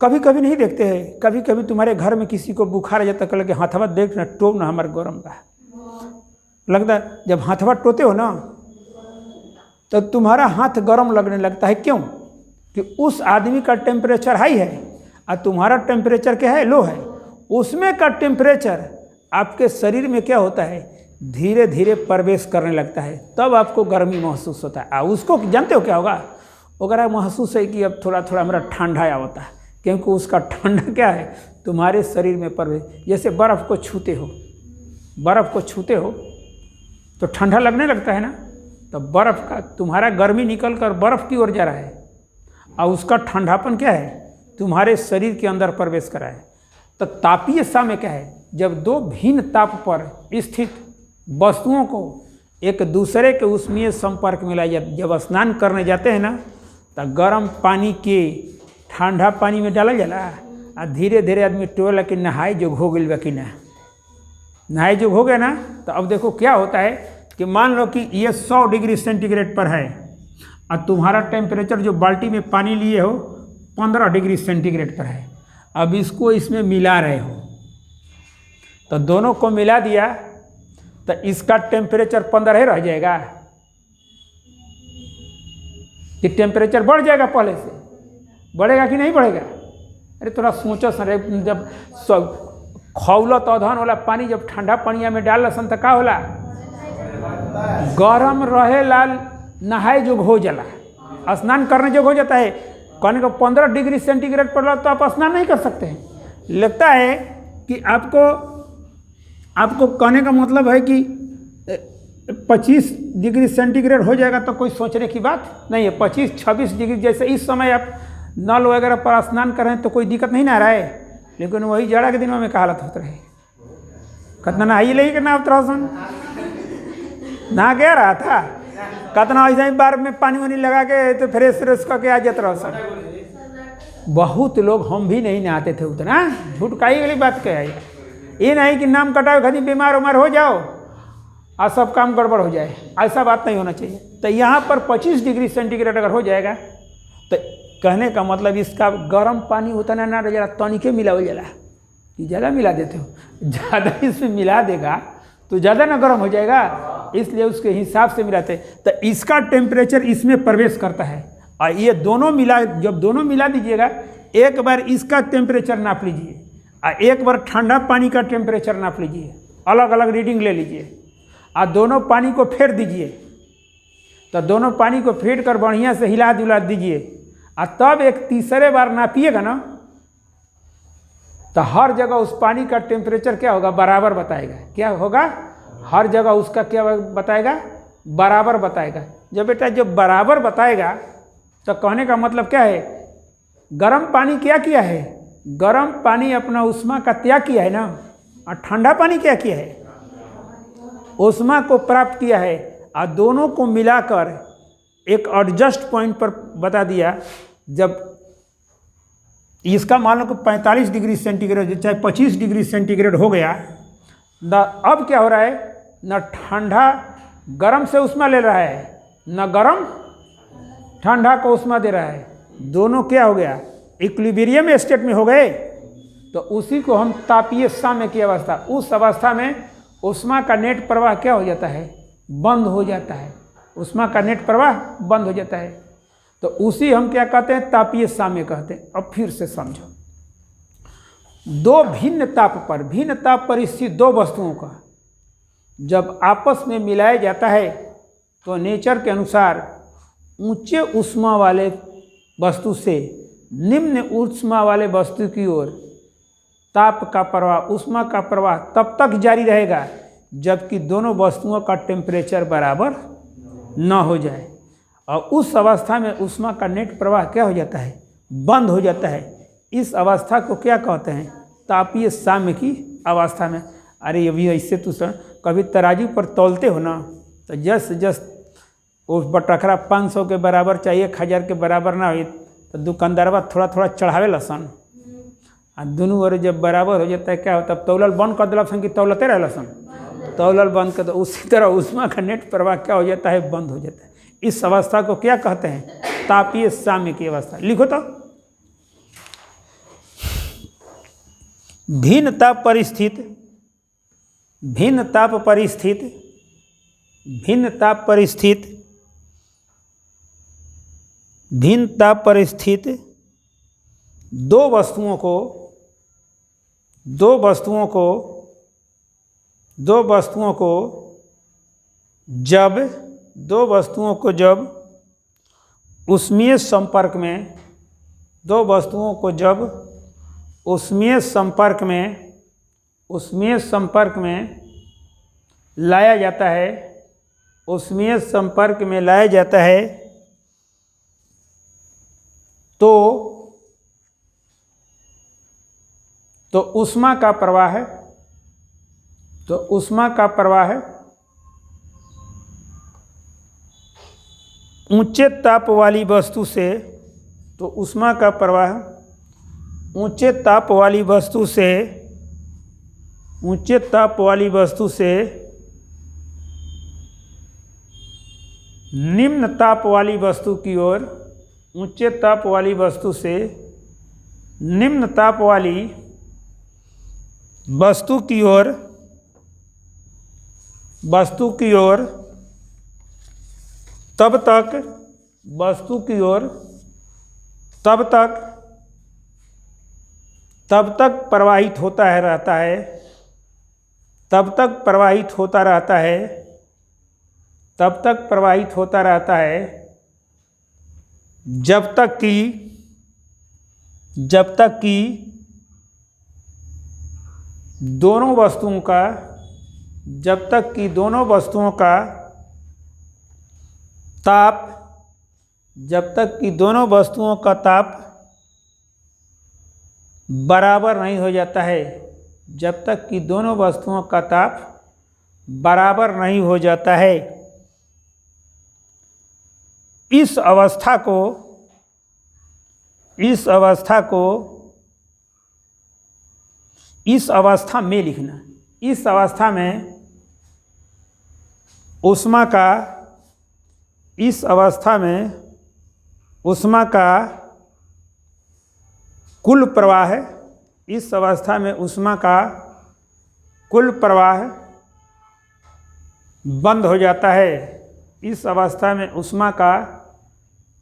कभी कभी नहीं देखते हैं, कभी कभी तुम्हारे घर में किसी को बुखार आ जाता, कल के हाथवा देख ना टोप ना हमारे गरम का लगता, जब हाथवा टोते हो ना तो तुम्हारा हाथ गर्म लगने लगता है। क्यों, कि उस आदमी का टेम्परेचर हाई है और तुम्हारा टेम्परेचर क्या है, लो है। उसमें का टेम्परेचर आपके शरीर में क्या होता है, धीरे धीरे प्रवेश करने लगता है, तब आपको गर्मी महसूस होता है। और उसको जानते हो क्या होगा, अगर महसूस है कि अब थोड़ा थोड़ा हमारा ठंडा आया होता है, क्योंकि उसका ठंडा क्या है, तुम्हारे शरीर में प्रवेश। जैसे बर्फ़ को छूते हो तो ठंडा लगने लगता है ना, तो बर्फ़ का तुम्हारा गर्मी निकल कर बर्फ़ की ओर जा रहा है और उसका ठंडापन क्या है, तुम्हारे शरीर के अंदर प्रवेश कर रहा है। तो तापीय साम्य क्या है, जब दो भिन्न ताप पर स्थित वस्तुओं को एक दूसरे के ऊष्मीय संपर्क में लाया जाता। जब स्नान करने जाते हैं ना तो गर्म पानी के ठंडा पानी में डाला जाला और धीरे धीरे आदमी टोला कि नहाए जोग हो गई बा कि ना, नहाए जोग हो गया ना। तो अब देखो क्या होता है कि मान लो कि ये 100 डिग्री सेंटीग्रेड पर है और तुम्हारा टेम्परेचर जो बाल्टी में पानी लिए हो 15 डिग्री सेंटीग्रेड पर है। अब इसको इसमें मिला रहे हो तो दोनों को मिला दिया तो इसका टेम्परेचर 15 रह जाएगा कि टेम्परेचर बढ़ जाएगा, पहले से बढ़ेगा कि नहीं बढ़ेगा। अरे थोड़ा सोचो सर, जब खौलत अधन वाला पानी जब ठंडा पानिया में डाल सन तो का होला, गरम रहे लाल नहाए जोग हो जाला, स्नान करने जोग हो जाता है। कहने को 15 डिग्री सेंटीग्रेड पर तो आप स्नान नहीं कर सकते हैं। लगता है कि आपको कहने का मतलब है कि 25 डिग्री सेंटीग्रेड हो जाएगा तो कोई सोचने की बात नहीं है। 25-26 डिग्री जैसे इस समय आप नल वगैरह पर स्नान कर रहे हैं तो कोई दिक्कत नहीं ना रहा है, लेकिन वही जाड़ा के दिनों में का हालत होता रहे, कितना नहाइए लगी कि ना सन नहा गया रहा था, कितना ऐसा ही बार में पानी वानी लगा के तो फ्रेश करके आ जाता रहा सन। बहुत लोग, हम भी नहीं नहाते थे उतना, झूठ काई वाली बात क्या है। ये नहीं कि नाम कटाओ कहीं बीमार उमार हो जाओ और सब काम गड़बड़ हो जाए, ऐसा बात नहीं होना चाहिए। तो यहाँ पर 25 डिग्री सेंटीग्रेड अगर हो जाएगा तो कहने का मतलब इसका गर्म पानी होता ना जरा तनिके मिलावल जाला, कि ज़्यादा मिला देते हो? ज़्यादा इसमें मिला देगा तो ज़्यादा ना गर्म हो जाएगा, इसलिए उसके हिसाब से मिलाते। तो इसका टेम्परेचर इसमें प्रवेश करता है और ये दोनों मिला, जब दोनों मिला दीजिएगा, एक बार इसका टेम्परेचर नाप लीजिए और एक बार ठंडा पानी का टेम्परेचर नाप लीजिए, अलग अलग रीडिंग ले लीजिए और दोनों पानी को फेर दीजिए। तो दोनों पानी को फेर कर बढ़िया से हिला दुला दीजिए और तब एक तीसरे बार नापिएगा ना, तो हर जगह उस पानी का टेम्परेचर क्या होगा? बराबर बताएगा। क्या होगा? हर जगह उसका क्या बताएगा? बराबर बताएगा। जब बेटा जब बराबर बताएगा तो कहने का मतलब क्या है? गर्म पानी क्या किया है? गर्म पानी अपना ऊष्मा का त्याग किया है ना, और ठंडा पानी क्या किया है? ऊष्मा को प्राप्त किया है। और दोनों को मिलाकर एक एडजस्ट पॉइंट पर बता दिया। जब इसका मान लो कि 45 डिग्री सेंटीग्रेड चाहे 25 डिग्री सेंटीग्रेड हो गया, न अब क्या हो रहा है? न ठंडा गर्म से ऊष्मा ले रहा है, न गर्म ठंडा को ऊष्मा दे रहा है। दोनों क्या हो गया? इक्विलिब्रियम स्टेट में हो गए। तो उसी को हम तापीय साम्य की अवस्था, उस अवस्था में ऊष्मा का नेट प्रवाह क्या हो जाता है? बंद हो जाता है। ऊष्मा का नेट प्रवाह बंद हो जाता है। तो उसी हम क्या कहते हैं? तापीय साम्य कहते हैं। अब फिर से समझो, दो भिन्न ताप पर, भिन्न ताप पर स्थित दो वस्तुओं का जब आपस में मिलाया जाता है तो नेचर के अनुसार ऊंचे ऊष्मा वाले वस्तु से निम्न ऊष्मा वाले वस्तु की ओर ताप का प्रवाह, ऊष्मा का प्रवाह तब तक जारी रहेगा जबकि दोनों वस्तुओं का टेम्परेचर बराबर न हो जाए। और उस अवस्था में ऊष्मा का नेट प्रवाह क्या हो जाता है? बंद हो जाता है। इस अवस्था को क्या कहते हैं? तापीय साम्य की अवस्था में। अरे अभी ऐसे तो कभी तराजू पर तौलते हो ना, तो जस उस बटखरा 500 के बराबर चाहिए, 1000 के बराबर ना हो तो दुकानदारवा थोड़ा थोड़ा चढ़ावे लसन, और दोनों ओर जब बराबर हो जाता है क्या होता है? तौलल बंद कर दिला सन कि तौलते रह लसन, तौलल बंद कर दो। उसी तरह ऊष्मा का नेट प्रवाह क्या हो जाता है? बंद हो जाता है। इस अवस्था को क्या कहते हैं? तापीय साम्य की अवस्था। लिखो तो, भिन्न ताप परिस्थित, भिन्न ताप परिस्थित, भिन्न ताप परिस्थित, भिन्न ताप परिस्थित दो वस्तुओं को, दो वस्तुओं को, दो वस्तुओं को जब, दो वस्तुओं को जब ऊष्मीय संपर्क में, दो वस्तुओं को जब ऊष्मीय संपर्क में, ऊष्मीय संपर्क में लाया जाता है, ऊष्मीय संपर्क में लाया जाता है तो ऊष्मा का प्रवाह है, तो ऊष्मा का प्रवाह है ऊंचे ताप वाली वस्तु से, तो ऊष्मा का प्रवाह ऊंचे ताप वाली वस्तु से, ऊंचे ताप वाली वस्तु से निम्न ताप वाली वस्तु की ओर, ऊंचे ताप वाली वस्तु से निम्न ताप वाली वस्तु की ओर, वस्तु की ओर तब तक, वस्तु की ओर तब तक प्रवाहित होता है, रहता है, तब तक प्रवाहित होता रहता है, तब तक प्रवाहित होता रहता है जब तक कि दोनों वस्तुओं का, जब तक कि दोनों वस्तुओं का ताप, जब तक कि दोनों वस्तुओं का ताप बराबर नहीं हो जाता है, जब तक कि दोनों वस्तुओं का ताप बराबर नहीं हो जाता है। इस अवस्था को, इस अवस्था को, इस अवस्था में लिखना, इस अवस्था में ऊष्मा का, इस अवस्था में ऊष्मा का कुल प्रवाह है, इस अवस्था में ऊष्मा का कुल प्रवाह बंद हो जाता है। इस अवस्था में ऊष्मा का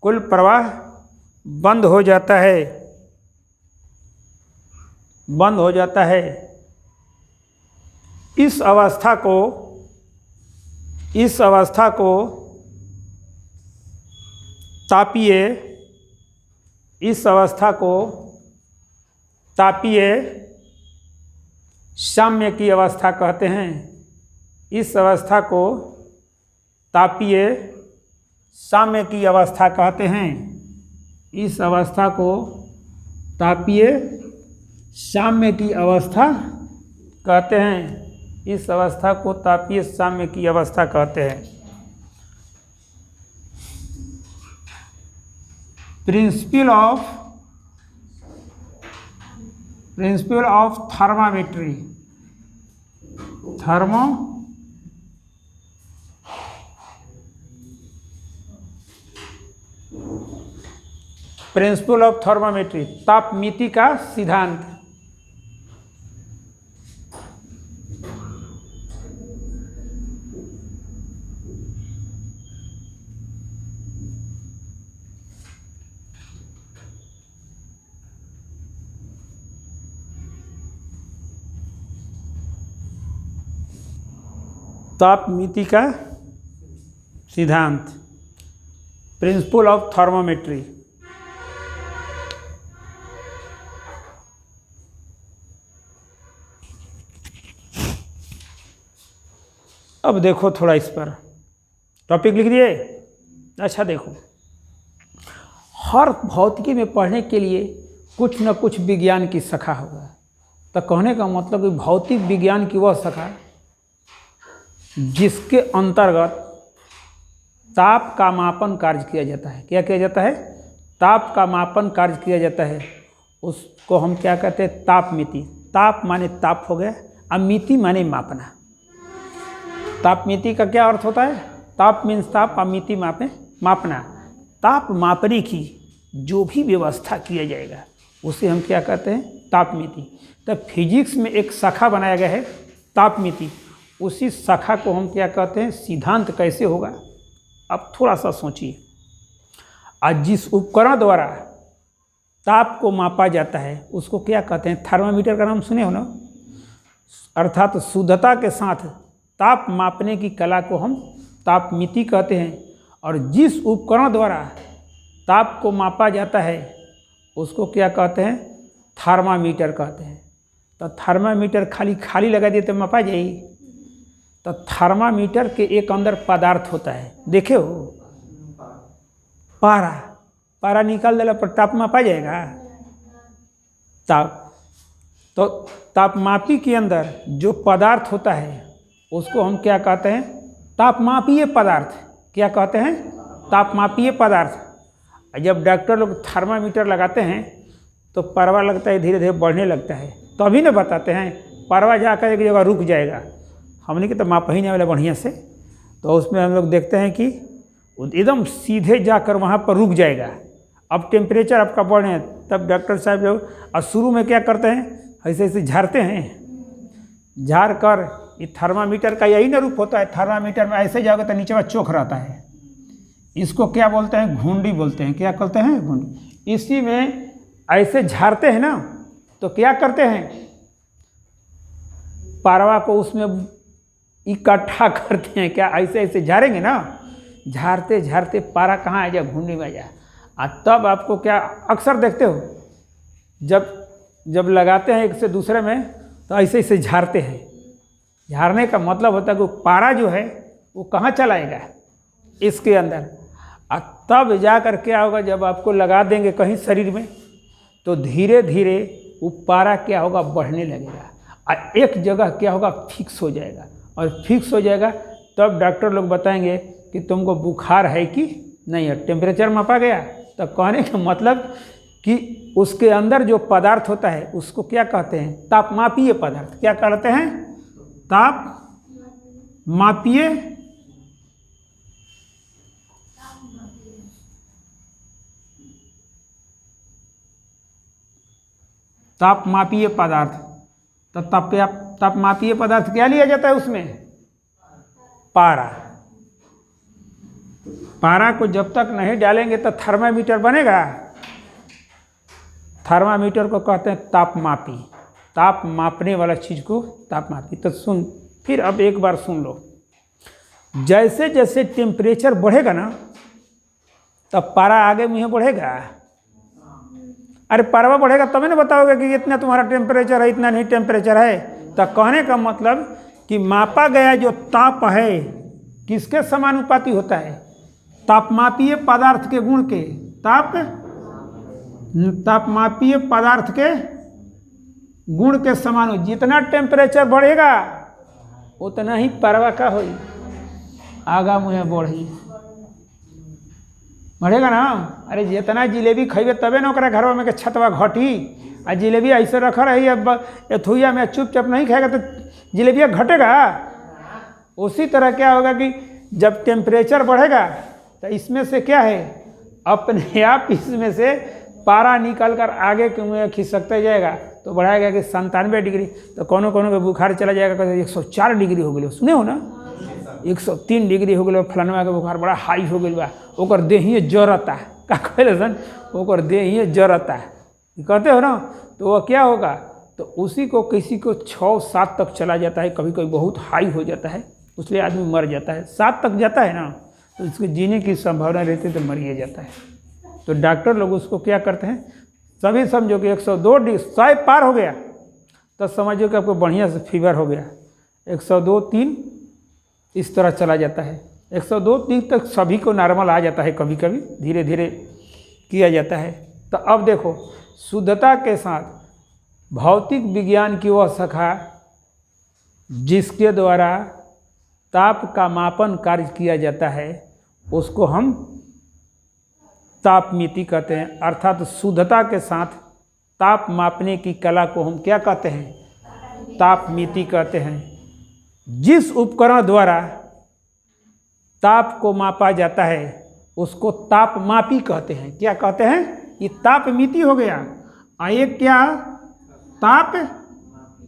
कुल प्रवाह बंद हो जाता है, बंद हो जाता है। इस अवस्था को तापीय, इस अवस्था को तापीय साम्य की अवस्था कहते हैं। इस अवस्था को तापीय साम्य की अवस्था कहते हैं। इस अवस्था को तापीय साम्य की अवस्था कहते हैं। इस अवस्था को तापीय साम्य की अवस्था कहते हैं। प्रिंसिपल ऑफ थर्मामेट्री, प्रिंसिपल ऑफ थर्मामेट्री, तापमिति का सिद्धांत। तापमिति का सिद्धांत, प्रिंसिपल ऑफ थर्मामेट्री। अब देखो थोड़ा इस पर टॉपिक लिख दिए। अच्छा देखो, हर भौतिकी में पढ़ने के लिए कुछ न कुछ विज्ञान की शाखा होगा। तो कहने का मतलब कि भौतिक विज्ञान की वह शाखा जिसके अंतर्गत ताप का मापन कार्य किया जाता है। क्या किया जाता है? ताप का मापन कार्य किया जाता है। उसको हम क्या कहते हैं? तापमिति। ताप माने ताप हो गया, और मिति माने मापना। तापमिति का क्या अर्थ होता है? ताप मीन्स ताप, और मिति मापना। ताप मापने की जो भी व्यवस्था किया जाएगा उसे हम क्या कहते हैं? तापमिति। तब फिजिक्स में एक शाखा बनाया गया है तापमिति। उसी शाखा को हम क्या कहते हैं? सिद्धांत कैसे होगा? अब थोड़ा सा सोचिए। आज जिस उपकरण द्वारा ताप को मापा जाता है उसको क्या कहते हैं? थर्मामीटर का नाम सुने हो ना? अर्थात शुद्धता के साथ ताप मापने की कला को हम तापमिति कहते हैं। और जिस उपकरण द्वारा ताप को मापा जाता है उसको क्या कहते हैं? थर्मामीटर कहते हैं। तो थर्मामीटर खाली लगा दिए तो मापा जाएगी? तो थर्मामीटर के एक अंदर पदार्थ होता है, देखे हो? पारा निकाल देला पर ताप मापा जाएगा? ताप तो तापमापी के अंदर जो पदार्थ होता है उसको हम क्या कहते हैं? तापमापीय पदार्थ। क्या कहते हैं? तापमापीय पदार्थ। जब डॉक्टर लोग थर्मामीटर लगाते हैं तो परवा लगता है धीरे धीरे बढ़ने लगता है, तो अभी ना बताते हैं परवा जाकर एक जगह रुक जाएगा। हमने कि तो माप ही नहीं वाला बढ़िया से, तो उसमें हम लोग देखते हैं कि एकदम सीधे जाकर वहाँ पर रुक जाएगा। अब टेम्परेचर आपका बढ़े, तब डॉक्टर साहब लोग और शुरू में क्या करते हैं? ऐसे ऐसे झाड़ते हैं, झाड़ कर ये थर्मामीटर का यही ना रूप होता है। थर्मामीटर में ऐसे जाओगे तो नीचे चोख रहता है। इसको क्या बोलते हैं? घुंडी बोलते हैं। क्या कहते हैं? घुंडी। इसी में ऐसे झाड़ते हैं ना, तो क्या करते हैं? पारवा को उसमें इकट्ठा करते हैं। क्या ऐसे ऐसे झाड़ेंगे ना, झाड़ते झाड़ते पारा कहाँ आ जाए? घुंडी में आ जाए। और तब आपको क्या अक्सर देखते हो, जब लगाते हैं एक से दूसरे में तो ऐसे ऐसे झाड़ते हैं। झाड़ने का मतलब होता है कि पारा जो है वो कहाँ चलाएगा? इसके अंदर। और तब जा कर क्या होगा? जब आपको लगा देंगे कहीं शरीर में तो धीरे धीरे वो पारा क्या होगा? बढ़ने लगेगा और एक जगह क्या होगा? फिक्स हो जाएगा। और फिक्स हो जाएगा तब डॉक्टर लोग बताएंगे कि तुमको बुखार है कि नहीं है। टेम्परेचर मापा गया। तो कहने का मतलब कि उसके अंदर जो पदार्थ होता है उसको क्या कहते हैं? तापमापीय पदार्थ। क्या कहते हैं? तापमापीय तापमापीय पदार्थ। तो तापमापीय पदार्थ क्या लिया जाता है उसमें? पारा। पारा को जब तक नहीं डालेंगे तो थर्मामीटर बनेगा? थर्मामीटर को कहते हैं तापमापी, ताप मापने वाला चीज को तापमापी। तो सुन, फिर अब एक बार सुन लो, जैसे जैसे टेम्परेचर बढ़ेगा ना तब पारा आगे मुँह बढ़ेगा। अरे पारा बढ़ेगा तभी ना बताओगे कि इतना तुम्हारा टेम्परेचर है, इतना नहीं टेम्परेचर है। तो कहने का मतलब कि मापा गया जो ताप है किसके समानुपाती होता है? तापमापीय पदार्थ के गुण के। तापमापीय पदार्थ के गुण के समान। जितना टेम्परेचर बढ़ेगा उतना ही परवा का होई, आगा मुँह बढ़ी, बढ़ेगा ना। अरे जितना जिलेबी खइबे तबे ना ओकरा घरवा में के छतवा घटी। आ जिलेबी ऐसे रखा रही अब एथुइया में चुपचाप नहीं खाएगा तो जिलेबिया घटेगा। उसी तरह क्या होगा कि जब टेम्परेचर बढ़ेगा तो इसमें से क्या है, अपने आप इसमें से पारा निकल कर आगे के मुँह खिसकते जाएगा। तो बढ़ाएगा कि 97 डिग्री, तो कोनो का बुखार चला जाएगा, कहते 104 डिग्री हो गए। सुने हो ना, 103 डिग्री हो गए, फलानवा के बुखार बड़ा हाई हो गई बा, ओकर देहिए जरता। का कहले सन, ओकर देहिए जरता कहते हो ना। तो वह क्या होगा, तो उसी को किसी को 6-7 तक चला जाता है, कभी कभी बहुत हाई हो जाता है, उसलिए आदमी मर जाता है। 7 तक जाता है ना तो उसके जीने की संभावना रहती है, तो मर ही जाता है। तो डॉक्टर लोग उसको क्या करते हैं, सभी समझो कि 102 डिग्री 100 पार हो गया तो समझो कि आपको बढ़िया से फीवर हो गया। 102-3 इस तरह चला जाता है। 102-3 तक सभी को नॉर्मल आ जाता है, कभी कभी धीरे धीरे किया जाता है। तो अब देखो, शुद्धता के साथ भौतिक विज्ञान की वह शाखा जिसके द्वारा ताप का मापन कार्य किया जाता है उसको हम तापमिति कहते हैं। अर्थात शुद्धता के साथ ताप मापने की कला को हम क्या कहते हैं, तापमिति कहते हैं। जिस उपकरण द्वारा ताप को मापा जाता है उसको तापमापी कहते हैं। क्या कहते हैं, ये तापमिति हो गया। आइए क्या, ताप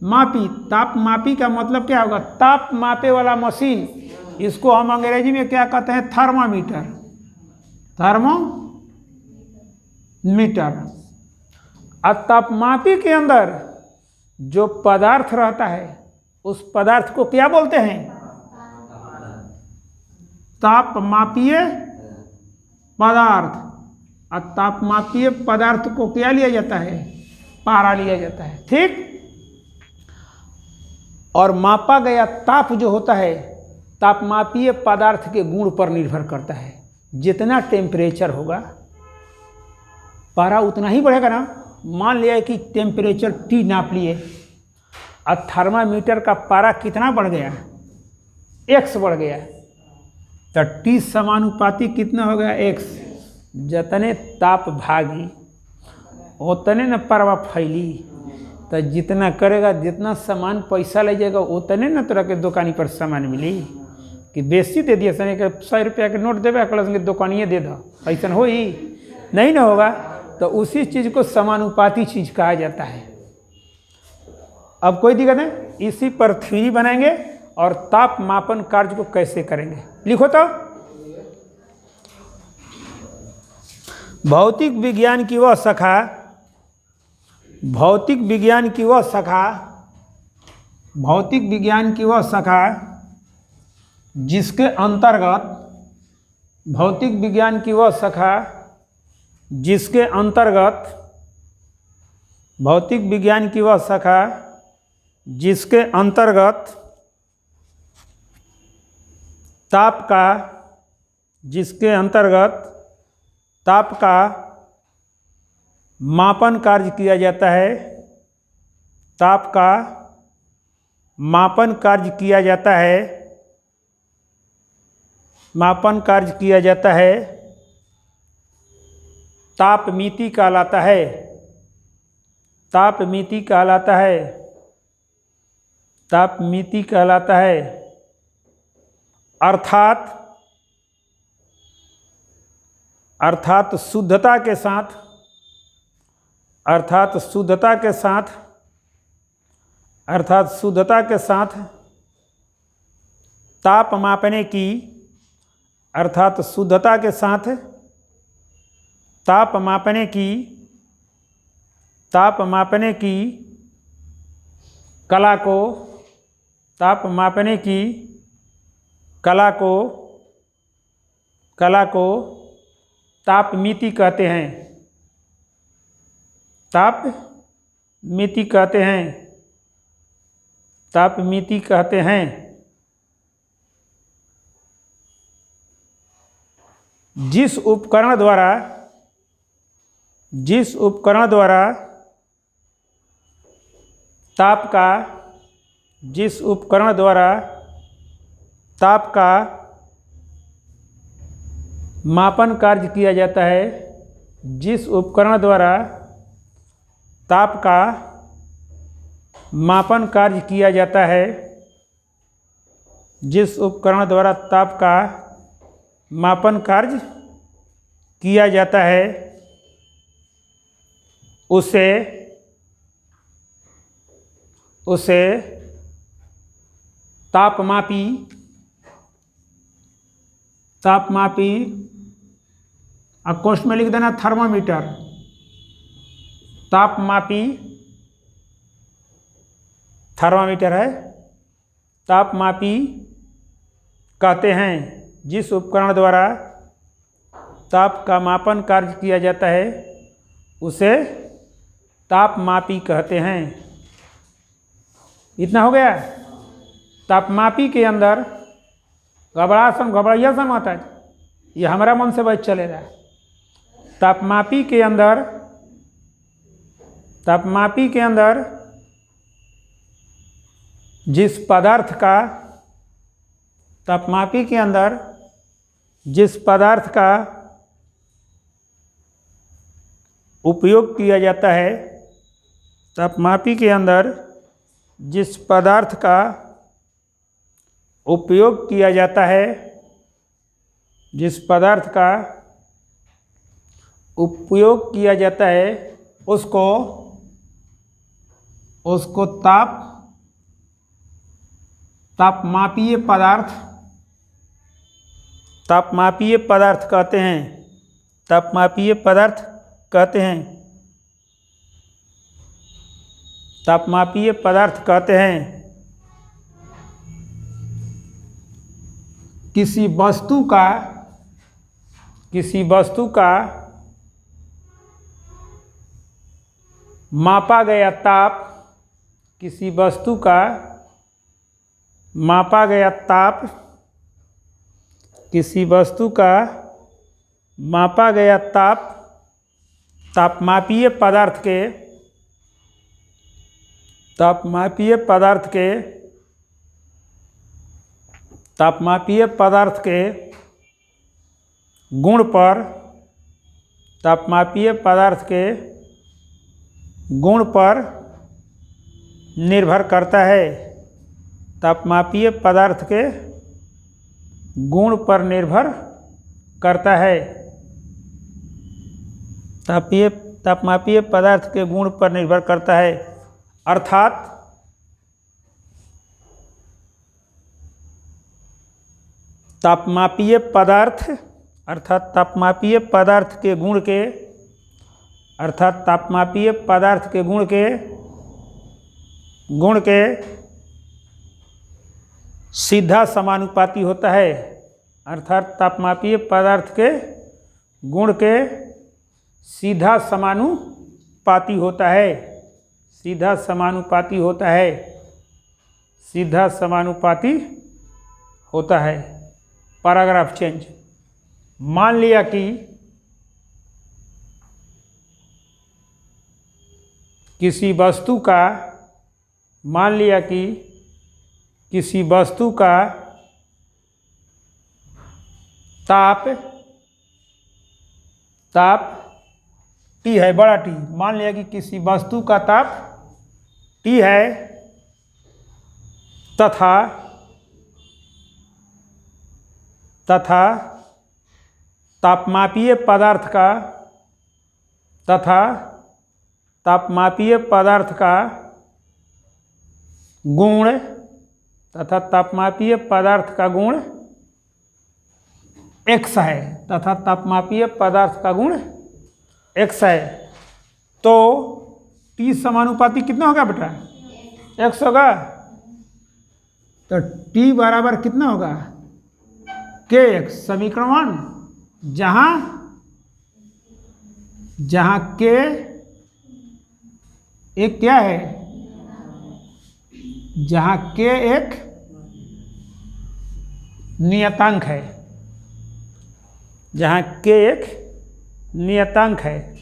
मापी। ताप मापी का मतलब क्या होगा, ताप मापे वाला मशीन। इसको हम अंग्रेजी में क्या कहते हैं, थर्मामीटर, थर्मोमीटर। और तापमापी के अंदर जो पदार्थ रहता है उस पदार्थ को क्या बोलते हैं, तापमापीय पदार्थ। और तापमापीय पदार्थ को क्या लिया जाता है, पारा लिया जाता है। ठीक। और मापा गया ताप जो होता है तापमापीय पदार्थ के गुण पर निर्भर करता है। जितना टेम्परेचर होगा पारा उतना ही बढ़ेगा ना। मान लिया कि टेम्परेचर T नाप लिए और थर्मामीटर का पारा कितना बढ़ गया, X बढ़ गया, तो T समानुपाती कितना हो गया, X। जितने ताप भागी उतने न पारा फैली। तो जितना करेगा, जितना सामान पैसा ले जाएगा उतने न तरह के दुकानी पर सामान मिली। कि बेसी दे दिया सने के 100 रुपया के नोट देवे कल संगे दुकानिए दे दो, ऐसा हो ही नहीं ना होगा। तो उसी चीज़ को समानुपाती चीज कहा जाता है। अब कोई दिक्कत नहीं, इसी पर थ्योरी बनाएंगे और ताप मापन कार्य को कैसे करेंगे। लिखो तो, भौतिक विज्ञान की वह शाखा, भौतिक विज्ञान की वह शाखा, भौतिक विज्ञान की वह शाखा जिसके अंतर्गत, भौतिक विज्ञान की वह शाखा जिसके अंतर्गत, भौतिक विज्ञान की वह शाखा जिसके अंतर्गत ताप का, जिसके अंतर्गत ताप का मापन कार्य किया जाता है, ताप का मापन कार्य किया जाता है, मापन कार्य किया जाता है, तापमिति कहलाता है, तापमिति कहलाता है, तापमिति कहलाता है। अर्थात शुद्धता के साथ, अर्थात शुद्धता के साथ, अर्थात शुद्धता के साथ ताप मापने की, अर्थात शुद्धता के साथ ताप मापने की, ताप मापने की कला को, ताप मापने की कला को, कला को तापमिति कहते हैं, तापमिति कहते हैं, तापमिति कहते हैं। जिस उपकरण द्वारा, जिस उपकरण द्वारा ताप का, जिस उपकरण द्वारा ताप का मापन कार्य किया जाता है, जिस उपकरण द्वारा ताप का मापन कार्य किया जाता है, जिस उपकरण द्वारा ताप का मापन कार्य किया जाता है, उसे तापमापी, तापमापी, अब क्वेश्चन में लिख देना थर्मामीटर, तापमापी थर्मामीटर है, तापमापी कहते हैं। जिस उपकरण द्वारा ताप का मापन कार्य किया जाता है उसे तापमापी कहते हैं। इतना हो गया। तापमापी के अंदर घबराइया सन होता है, ये हमारा मन से बच चलेगा। तापमापी के अंदर, तापमापी के अंदर जिस पदार्थ का, तापमापी के अंदर जिस पदार्थ का उपयोग किया जाता है, तापमापी के अंदर जिस पदार्थ का उपयोग किया जाता है, जिस पदार्थ का उपयोग किया जाता है उसको तापमापीय पदार्थ, तापमापीय पदार्थ कहते हैं, तापमापीय पदार्थ कहते हैं, तापमापीय पदार्थ कहते हैं। किसी वस्तु का, किसी वस्तु का मापा गया ताप, किसी वस्तु का मापा गया ताप, किसी वस्तु का मापा गया ताप तापमापीय पदार्थ के, तापमापीय पदार्थ के, तापमापीय पदार्थ के गुण पर, तापमापीय पदार्थ के गुण पर निर्भर करता है, तापमापीय पदार्थ के गुण पर निर्भर करता है, तापमापीय पदार्थ के गुण पर निर्भर करता है। अर्थात तापमापीय पदार्थ, अर्थात तापमापीय पदार्थ के गुण के, अर्थात तापमापीय पदार्थ के गुण के सीधा समानुपाती होता है, अर्थात तापमापीय पदार्थ के गुण के सीधा समानुपाती होता है, सीधा समानुपाती होता है, सीधा समानुपाती होता है। Paragraph change. मान लिया कि किसी वस्तु का, मान लिया कि किसी वस्तु का ताप T है, बड़ा T। मान लिया कि किसी वस्तु का ताप T है तथा तापमापीय पदार्थ का, तथा तापमापीय पदार्थ का गुण तथा तापमापीय पदार्थ का गुण x है तथा तापमापीय पदार्थ का गुण x है, तो T समानुपाती कितना होगा बेटा? x होगा। तो T बराबर कितना होगा? kx। समीकरण 1 जहां k एक क्या है? जहां k एक नियतांक है, जहां k एक नियतांक है।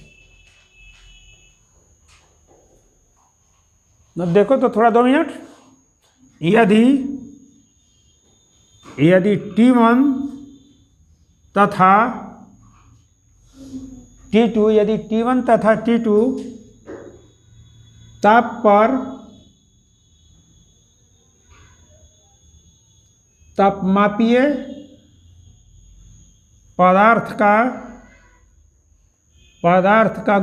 अब देखो तो थोड़ा 2 मिनट। यदि T1 तथा T2, यदि T1 तथा T2 ताप पर तापमापीय पदार्थ का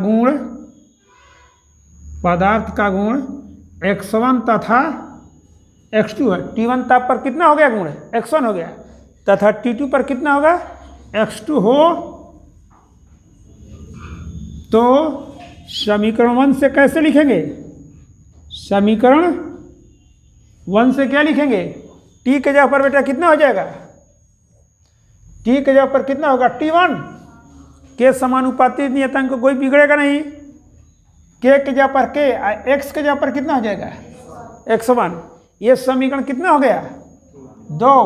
गुण x1 तथा x2 है। T1 ताप पर कितना हो गया गुण? x1 हो गया, तथा T2 पर कितना होगा? x2 हो, तो समीकरण 1 से कैसे लिखेंगे? समीकरण 1 से क्या लिखेंगे? T के जगह पर बेटा कितना हो जाएगा? T के जगह पर कितना होगा? T1। के समानुपाती नियतांक को कोई बिगड़ेगा नहीं। K के जगह पर K, x के जगह पर कितना हो जाएगा? x1। ये समीकरण कितना हो गया? 2।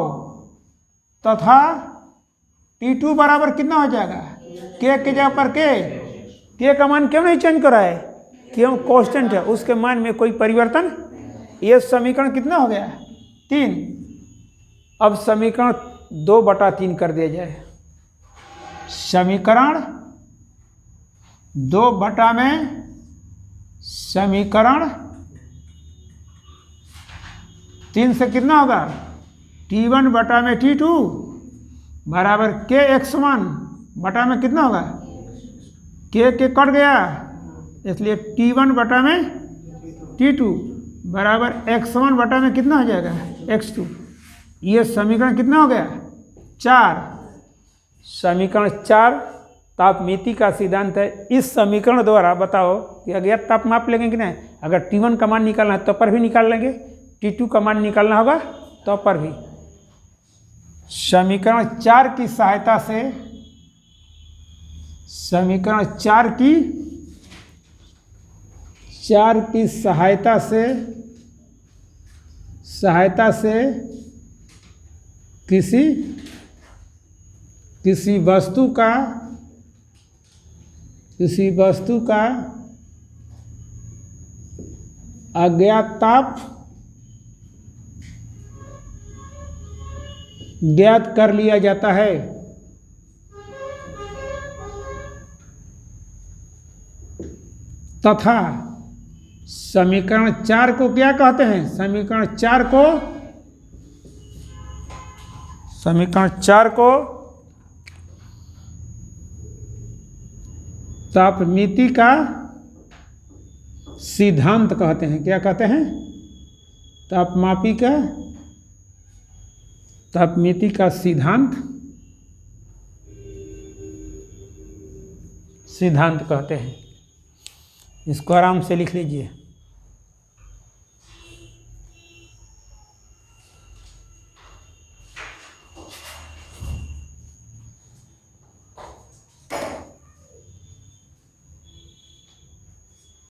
तथा T2 बराबर कितना हो जाएगा? K के जगह पर K का मान क्यों नहीं चेंज करा है? क्यों? कांस्टेंट है, उसके मान में कोई परिवर्तन। ये समीकरण कितना हो गया? 3। अब समीकरण 2/3 कर दिया जाए। समीकरण 2 में समीकरण 3 से कितना होगा? T1 बटा में T2 बराबर kx1 बटा में कितना होगा? k कट गया, इसलिए T1 बटा में T2 बराबर x1 बटा में कितना हो जाएगा? x2। ये समीकरण कितना हो गया? 4। समीकरण 4 तापमिति का सिद्धांत है। इस समीकरण द्वारा बताओ कि अज्ञात ताप माप लेंगे कि नहीं? अगर T1 का मान निकालना है तो पर भी निकाल लेंगे, T2 का मान निकालना होगा तो पर भी। समीकरण 4 की सहायता से, समीकरण 4 की सहायता से किसी वस्तु का अज्ञात ताप ज्ञात कर लिया जाता है। तथा समीकरण 4 को क्या कहते हैं? समीकरण 4 को तापमिति का सिद्धांत कहते हैं। क्या कहते हैं? तापमिति का सिद्धांत कहते हैं। इसको आराम से लिख लीजिए।